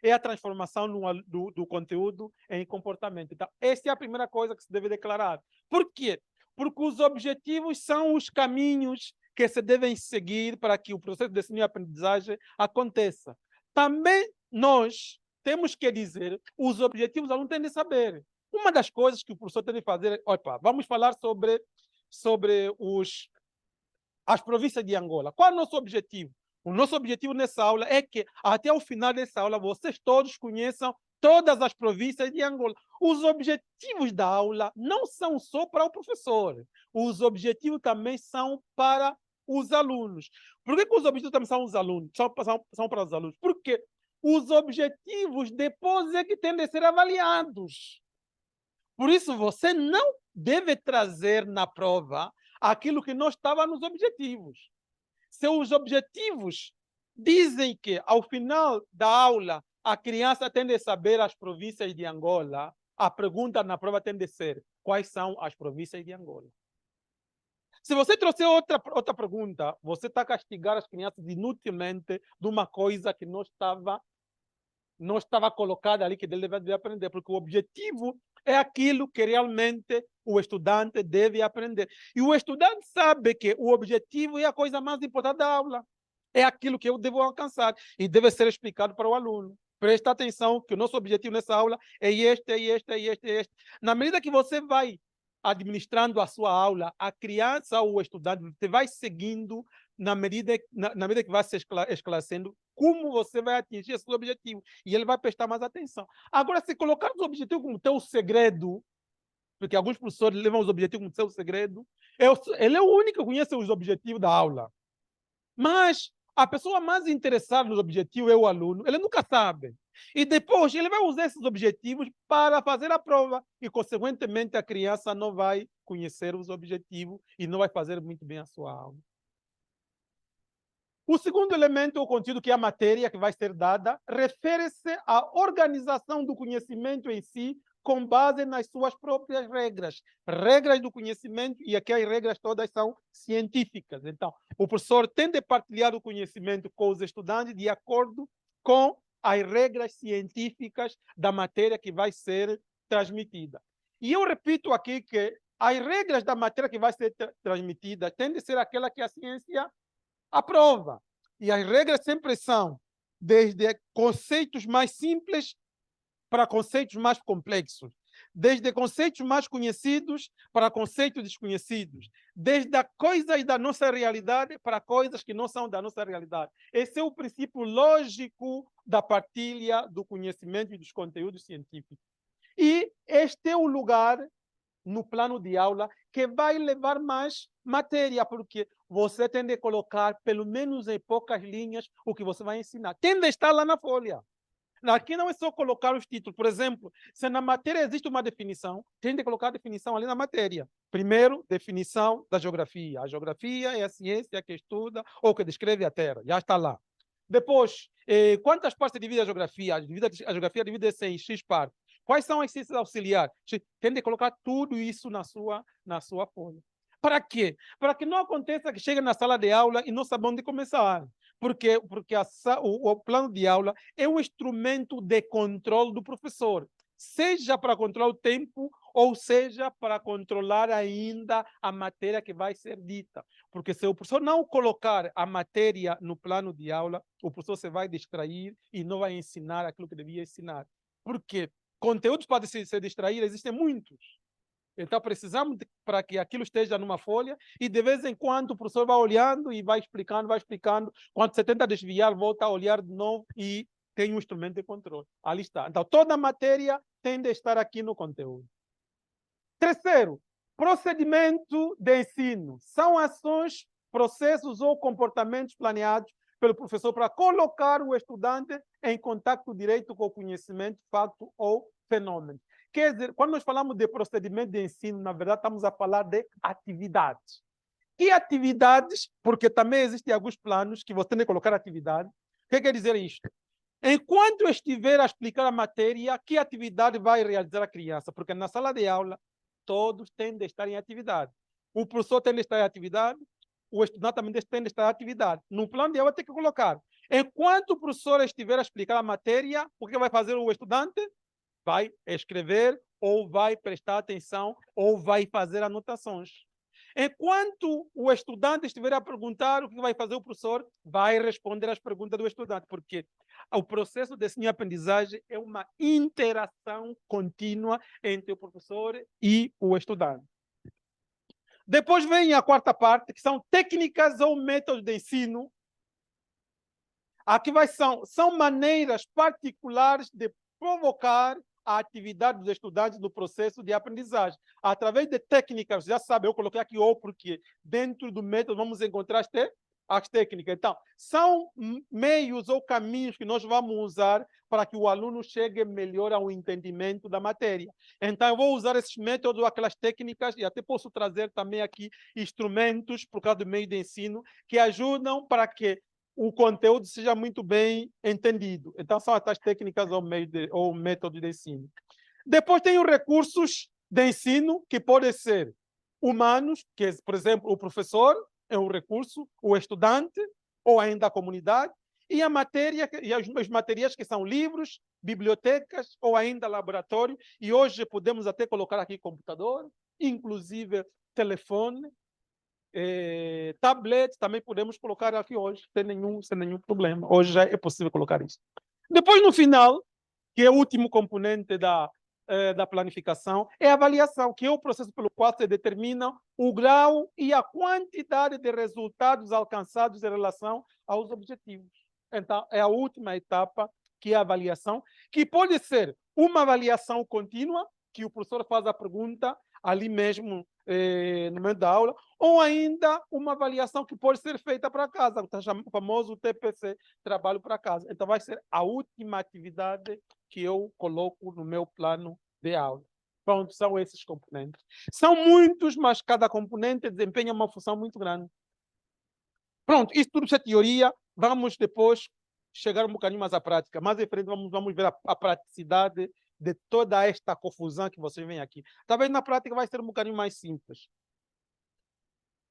é a transformação do conteúdo em comportamento. Então, essa é a primeira coisa que se deve declarar. Por quê? Porque os objetivos são os caminhos que se devem seguir para que o processo de ensino e aprendizagem aconteça. Também nós temos que dizer, os objetivos, o aluno tem de saber. Uma das coisas que o professor tem de fazer, opa, vamos falar sobre as províncias de Angola. Qual é o nosso objetivo? O nosso objetivo nessa aula é que, até o final dessa aula, vocês todos conheçam todas as províncias de Angola. Os objetivos da aula não são só para o professor. Os objetivos também são para os alunos. Por que os objetivos também são os alunos? São para os alunos. Porque os objetivos depois é que têm de ser avaliados. Por isso, você não deve trazer na prova aquilo que não estava nos objetivos. Se os objetivos dizem que, ao final da aula, a criança tem de saber as províncias de Angola, a pergunta na prova tem de ser: quais são as províncias de Angola? Se você trouxer outra pergunta, você está a castigar as crianças inutilmente de uma coisa que não estava colocada ali, que ele deve aprender, porque o objetivo é aquilo que realmente o estudante deve aprender. E o estudante sabe que o objetivo é a coisa mais importante da aula. É aquilo que eu devo alcançar e deve ser explicado para o aluno. Presta atenção que o nosso objetivo nessa aula é este. Na medida que você vai administrando a sua aula, a criança ou o estudante você vai seguindo na medida que vai se esclarecendo como você vai atingir esse objetivo. E ele vai prestar mais atenção. Agora, se colocar os objetivos como teu segredo, porque alguns professores levam os objetivos como seu segredo, ele é o único que conhece os objetivos da aula. Mas a pessoa mais interessada nos objetivos é o aluno, ele nunca sabe. E depois ele vai usar esses objetivos para fazer a prova e, consequentemente, a criança não vai conhecer os objetivos e não vai fazer muito bem a sua aula. O segundo elemento, o conteúdo, que é a matéria que vai ser dada, refere-se à organização do conhecimento em si, com base nas suas próprias regras. Regras do conhecimento, e aqui as regras todas são científicas. Então, o professor tem de partilhar o conhecimento com os estudantes de acordo com as regras científicas da matéria que vai ser transmitida. E eu repito aqui que as regras da matéria que vai ser transmitida têm de ser aquela que a ciência aprova. E as regras sempre são desde conceitos mais simples para conceitos mais complexos, desde conceitos mais conhecidos para conceitos desconhecidos, desde coisas da nossa realidade para coisas que não são da nossa realidade. Esse é o princípio lógico da partilha do conhecimento e dos conteúdos científicos. E este é o lugar no plano de aula que vai levar mais matéria, porque você tem de colocar, pelo menos em poucas linhas, o que você vai ensinar. Tem de estar lá na folha. Aqui não é só colocar os títulos. Por exemplo, se na matéria existe uma definição, tem de colocar a definição ali na matéria. Primeiro, definição da geografia. A geografia é a ciência que estuda ou que descreve a Terra. Já está lá. Depois, quantas partes divide a geografia? A geografia divide-se em X partes. Quais são as ciências auxiliares? Tem de colocar tudo isso na sua folha. Para quê? Para que não aconteça que chegue na sala de aula e não sabe onde começar. Porque o plano de aula é um instrumento de controle do professor, seja para controlar o tempo ou seja para controlar ainda a matéria que vai ser dita. Porque se o professor não colocar a matéria no plano de aula, o professor se vai distrair e não vai ensinar aquilo que devia ensinar. Porque conteúdos para se distrair existem muitos. Então, precisamos para que aquilo esteja numa folha e, de vez em quando, o professor vai olhando e vai explicando. Quando você tenta desviar, volta a olhar de novo e tem um instrumento de controle. Ali está. Então, toda a matéria tem de estar aqui no conteúdo. Terceiro, procedimento de ensino. São ações, processos ou comportamentos planeados pelo professor para colocar o estudante em contato direto com o conhecimento, fato ou fenômeno. Quer dizer, quando nós falamos de procedimento de ensino, na verdade, estamos a falar de atividades. Que atividades? Porque também existem alguns planos que você tem que colocar atividade. O que quer dizer isto? Enquanto eu estiver a explicar a matéria, que atividade vai realizar a criança? Porque na sala de aula, todos têm de estar em atividade. O professor tem de estar em atividade, o estudante também tem de estar em atividade. No plano de aula tem que colocar. Enquanto o professor estiver a explicar a matéria, o que vai fazer o estudante? Vai escrever, ou vai prestar atenção, ou vai fazer anotações. Enquanto o estudante estiver a perguntar, o que vai fazer o professor? Vai responder às perguntas do estudante, porque o processo de ensino-aprendizagem é uma interação contínua entre o professor e o estudante. Depois vem a quarta parte, que são técnicas ou métodos de ensino. Aqui são maneiras particulares de provocar a atividade dos estudantes no processo de aprendizagem. Através de técnicas, já sabe, eu coloquei aqui ou porque dentro do método vamos encontrar as técnicas. Então, são meios ou caminhos que nós vamos usar para que o aluno chegue melhor ao entendimento da matéria. Então, eu vou usar esses métodos, aquelas técnicas, e até posso trazer também aqui instrumentos, por causa do meio de ensino, que ajudam para que o conteúdo seja muito bem entendido. Então, são as técnicas ou métodos de ensino. Depois tem os recursos de ensino, que podem ser humanos, que, por exemplo, o professor é um recurso, o estudante, ou ainda a comunidade, e a matéria, e as materiais que são livros, bibliotecas, ou ainda laboratório, e hoje podemos até colocar aqui computador, inclusive telefone, tablets também podemos colocar aqui hoje, sem nenhum problema. Hoje já é possível colocar isso. Depois, no final, que é o último componente da planificação, é a avaliação, que é o processo pelo qual se determina o grau e a quantidade de resultados alcançados em relação aos objetivos. Então, é a última etapa, que é a avaliação, que pode ser uma avaliação contínua, que o professor faz a pergunta ali mesmo no meio da aula, ou ainda uma avaliação que pode ser feita para casa, o famoso TPC, trabalho para casa. Então, vai ser a última atividade que eu coloco no meu plano de aula. Pronto, são esses componentes. São muitos, mas cada componente desempenha uma função muito grande. Pronto, isso tudo é teoria. Vamos depois chegar um bocadinho mais à prática. Mais em frente, vamos ver a praticidade de toda esta confusão que vocês veem aqui. Talvez na prática vai ser um bocadinho mais simples.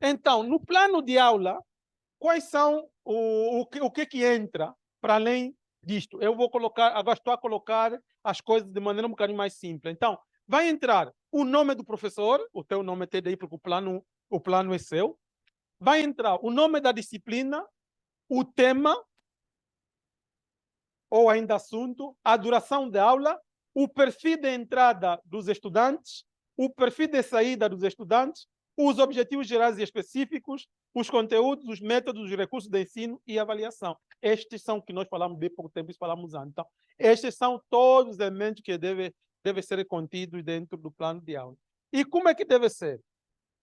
Então, no plano de aula, quais são o que entra para além disto? Eu vou colocar, agora estou a colocar as coisas de maneira um bocadinho mais simples. Então, vai entrar o nome do professor, o teu nome é daí porque o plano é seu. Vai entrar o nome da disciplina, o tema, ou ainda assunto, a duração da aula, o perfil de entrada dos estudantes, o perfil de saída dos estudantes, os objetivos gerais e específicos, os conteúdos, os métodos, os recursos de ensino e avaliação. Estes são que nós falamos bem pouco tempo, falamos antes. Então, estes são todos os elementos que devem ser contidos dentro do plano de aula. E como é que deve ser?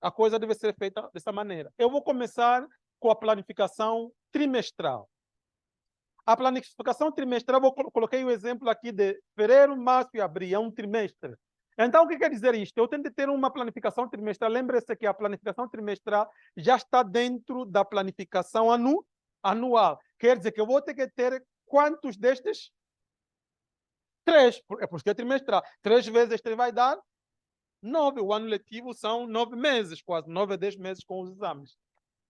A coisa deve ser feita dessa maneira. Eu vou começar com a planificação trimestral. A planificação trimestral, coloquei o exemplo aqui de fevereiro, março e abril, é um trimestre. Então, o que quer dizer isto? Eu tenho de ter uma planificação trimestral. Lembre-se que a planificação trimestral já está dentro da planificação anual. Quer dizer que eu vou ter que ter quantos destes? 3, é por isso que é trimestral. 3 vezes 3 vai dar 9. O ano letivo são 9 meses, quase 9 a 10 meses com os exames.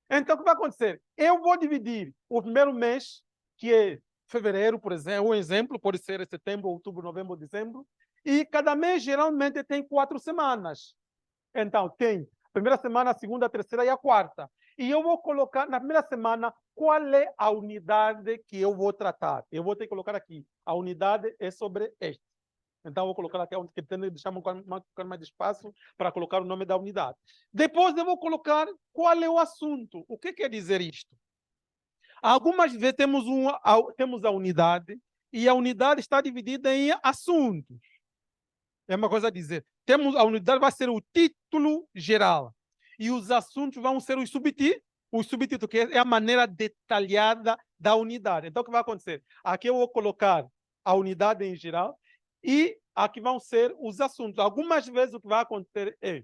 Então, o que vai acontecer? Eu vou dividir o primeiro mês, que é fevereiro, por exemplo, um exemplo, pode ser setembro, outubro, novembro, dezembro, e cada mês geralmente tem 4 semanas. Então, tem a primeira semana, a segunda, a terceira e a quarta. E eu vou colocar na primeira semana qual é a unidade que eu vou tratar. Eu vou ter que colocar aqui. A unidade é sobre este. Então, eu vou colocar aqui onde tem que deixar um bocadinho mais de espaço para colocar o nome da unidade. Depois, eu vou colocar qual é o assunto. O que quer dizer isto? Algumas vezes temos a unidade e a unidade está dividida em assuntos. É uma coisa a dizer. A unidade vai ser o título geral e os assuntos vão ser os subtítulos. o subtítulo, que é a maneira detalhada da unidade. Então, o que vai acontecer? Aqui eu vou colocar a unidade em geral e aqui vão ser os assuntos. Algumas vezes o que vai acontecer é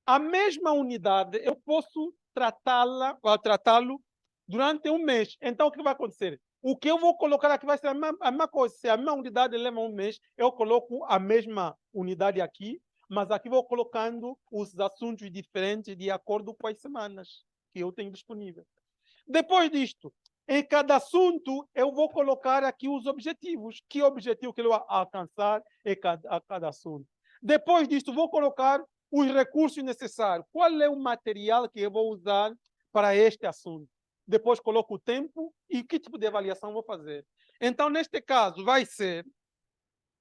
a mesma unidade, eu posso tratá-lo durante um mês. Então, o que vai acontecer? O que eu vou colocar aqui vai ser a mesma coisa. Se a mesma unidade leva um mês, eu coloco a mesma unidade aqui, mas aqui vou colocando os assuntos diferentes de acordo com as semanas que eu tenho disponível. Depois disto, em cada assunto, eu vou colocar aqui os objetivos. Que objetivo que eu vou alcançar a cada assunto. Depois disto, vou colocar os recursos necessários. Qual é o material que eu vou usar para este assunto? Depois coloco o tempo e que tipo de avaliação vou fazer. Então, neste caso, vai ser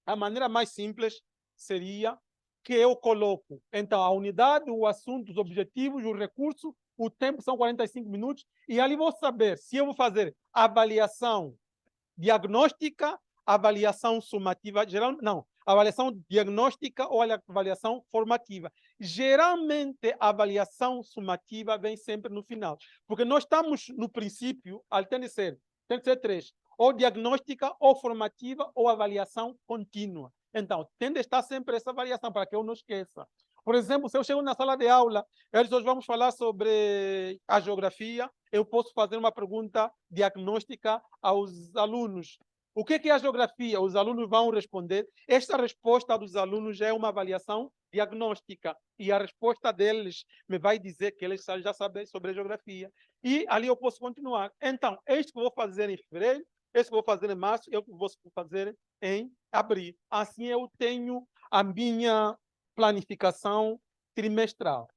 a maneira mais simples seria que eu coloco, então, a unidade, o assunto, os objetivos, o recurso, o tempo são 45 minutos, e ali vou saber se eu vou fazer avaliação diagnóstica, avaliação sumativa, não, avaliação diagnóstica ou avaliação formativa. Geralmente, a avaliação sumativa vem sempre no final, porque nós estamos no princípio, tem que ser 3, ou diagnóstica, ou formativa, ou avaliação contínua. Então, tem de estar sempre essa avaliação, para que eu não esqueça. Por exemplo, se eu chego na sala de aula, hoje vamos falar sobre a geografia, eu posso fazer uma pergunta diagnóstica aos alunos. O que é a geografia? Os alunos vão responder. Esta resposta dos alunos é uma avaliação diagnóstica. E a resposta deles me vai dizer que eles já sabem sobre a geografia. E ali eu posso continuar. Então, este que eu vou fazer em fevereiro, este que eu vou fazer em março, eu vou fazer em abril. Assim eu tenho a minha planificação trimestral.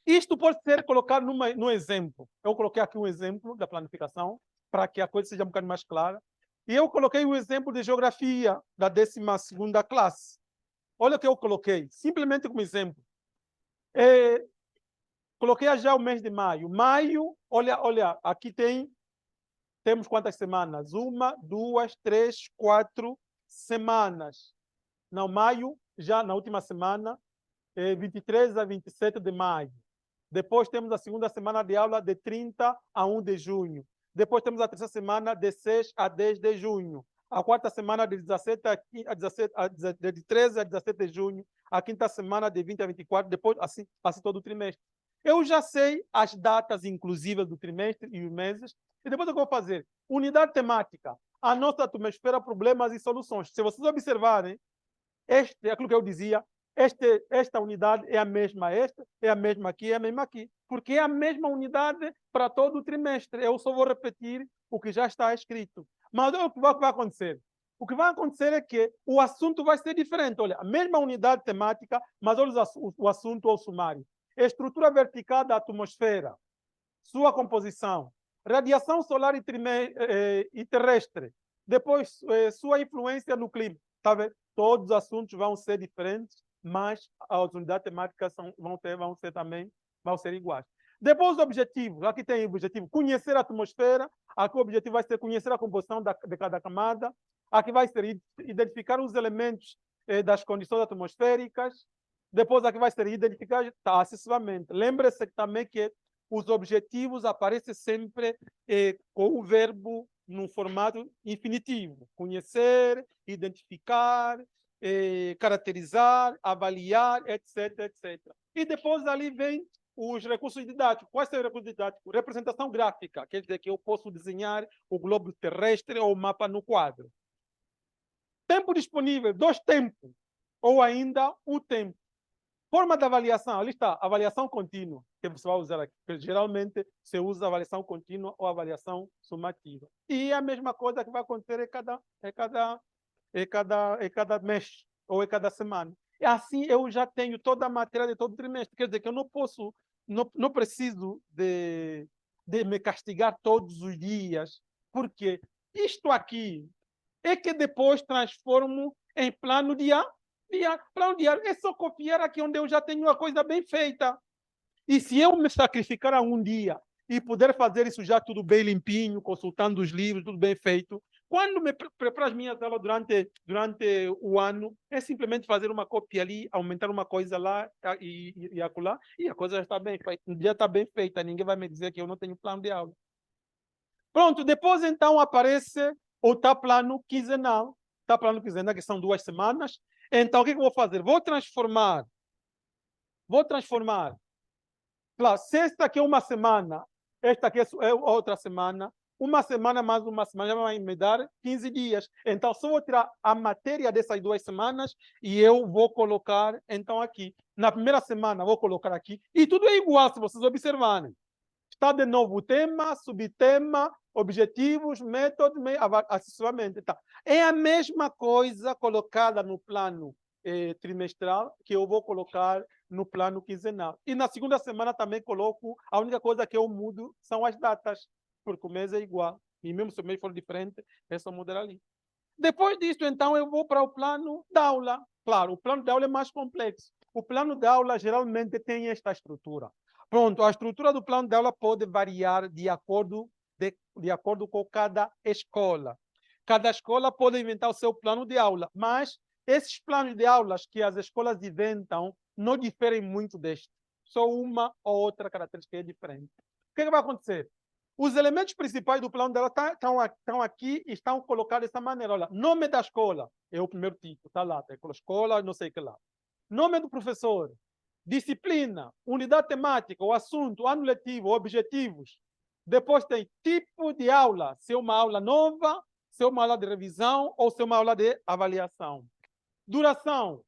Isto pode ser colocado no exemplo. Eu coloquei aqui um exemplo da planificação, para que a coisa seja um bocadinho mais clara. E eu coloquei o exemplo de geografia da 12ª classe. Olha o que eu coloquei, simplesmente como exemplo. Coloquei já o mês de maio. Maio, olha, aqui temos quantas semanas? 1, 2, 3, 4 semanas. Não, maio, já na última semana, 23 a 27 de maio. Depois temos a segunda semana de aula de 30 a 1 de junho. Depois temos a terceira semana de 6 a 10 de junho. A quarta semana de 13 a 17 de junho. A quinta semana de 20 a 24. Depois, assim todo o trimestre. Eu já sei as datas inclusivas do trimestre e os meses. E depois o que eu vou fazer? Unidade temática. A nossa turma espera problemas e soluções. Se vocês observarem, é aquilo que eu dizia, esta unidade é a mesma esta, é a mesma aqui, é a mesma aqui. Porque é a mesma unidade para todo o trimestre. Eu só vou repetir o que já está escrito. Mas olha o que vai acontecer. O que vai acontecer é que o assunto vai ser diferente. Olha, a mesma unidade temática, mas olha o assunto ou sumário. Estrutura vertical da atmosfera, sua composição, radiação solar e terrestre, depois sua influência no clima. Tá vendo? Todos os assuntos vão ser diferentes, mas as unidades temáticas vão ser iguais. Depois os objetivos, aqui tem o objetivo conhecer a atmosfera, aqui o objetivo vai ser conhecer a composição de cada camada, aqui vai ser identificar os elementos das condições atmosféricas, depois aqui vai ser identificar acessivamente. Lembre-se também que os objetivos aparecem sempre com o verbo no formato infinitivo. Conhecer, identificar, caracterizar, avaliar, etc, etc. E depois ali vem os recursos didáticos. Quais são os recursos didáticos? Representação gráfica, quer dizer que eu posso desenhar o globo terrestre ou o mapa no quadro. Tempo disponível, 2 tempos, ou ainda um tempo. Forma de avaliação, ali está, avaliação contínua, que você vai usar aqui. Geralmente, você usa avaliação contínua ou avaliação sumativa. E é a mesma coisa que vai acontecer em cada mês ou em cada semana. E assim eu já tenho toda a matéria de todo trimestre. Quer dizer que eu não preciso de me castigar todos os dias, porque isto aqui é que depois transformo em plano diário. Plano diário é só copiar aqui onde eu já tenho a coisa bem feita. E se eu me sacrificar a um dia e puder fazer isso já tudo bem limpinho, consultando os livros, tudo bem feito, Quando me preparo as minhas aulas durante o ano, é simplesmente fazer uma cópia ali, aumentar uma coisa lá e acolá, e a coisa já está bem feita. Já está bem feita, ninguém vai me dizer que eu não tenho plano de aula. Pronto, depois então aparece o plano quinzenal. Plano quinzenal, que são 2 semanas. Então, o que eu vou fazer? Vou transformar. Claro, se esta aqui é uma semana, esta aqui é outra semana, uma semana mais uma semana já vai me dar 15 dias. Então, só vou tirar a matéria dessas 2 semanas e eu vou colocar, então, aqui. Na primeira semana, vou colocar aqui. E tudo é igual, se vocês observarem. Está de novo o tema, subtema, objetivos, métodos, acessivamente. Tá. É a mesma coisa colocada no plano trimestral que eu vou colocar no plano quinzenal. E na segunda semana também coloco, a única coisa que eu mudo são as datas, porque o mês é igual. E mesmo se o mês for diferente, é só mudar ali. Depois disso, então, eu vou para o plano da aula. Claro, o plano de aula é mais complexo. O plano de aula geralmente tem esta estrutura. Pronto, a estrutura do plano de aula pode variar de acordo com cada escola. Cada escola pode inventar o seu plano de aula, mas esses planos de aulas que as escolas inventam não diferem muito deste. Só uma ou outra característica é diferente. O que vai acontecer? Os elementos principais do plano de aula estão aqui e estão colocados dessa maneira. Olha, nome da escola é o primeiro título, está lá, tem escola, não sei o que lá. Nome do professor, disciplina, unidade temática, o assunto, ano letivo, objetivos. Depois tem tipo de aula, se é uma aula nova, se é uma aula de revisão ou se é uma aula de avaliação. Duração,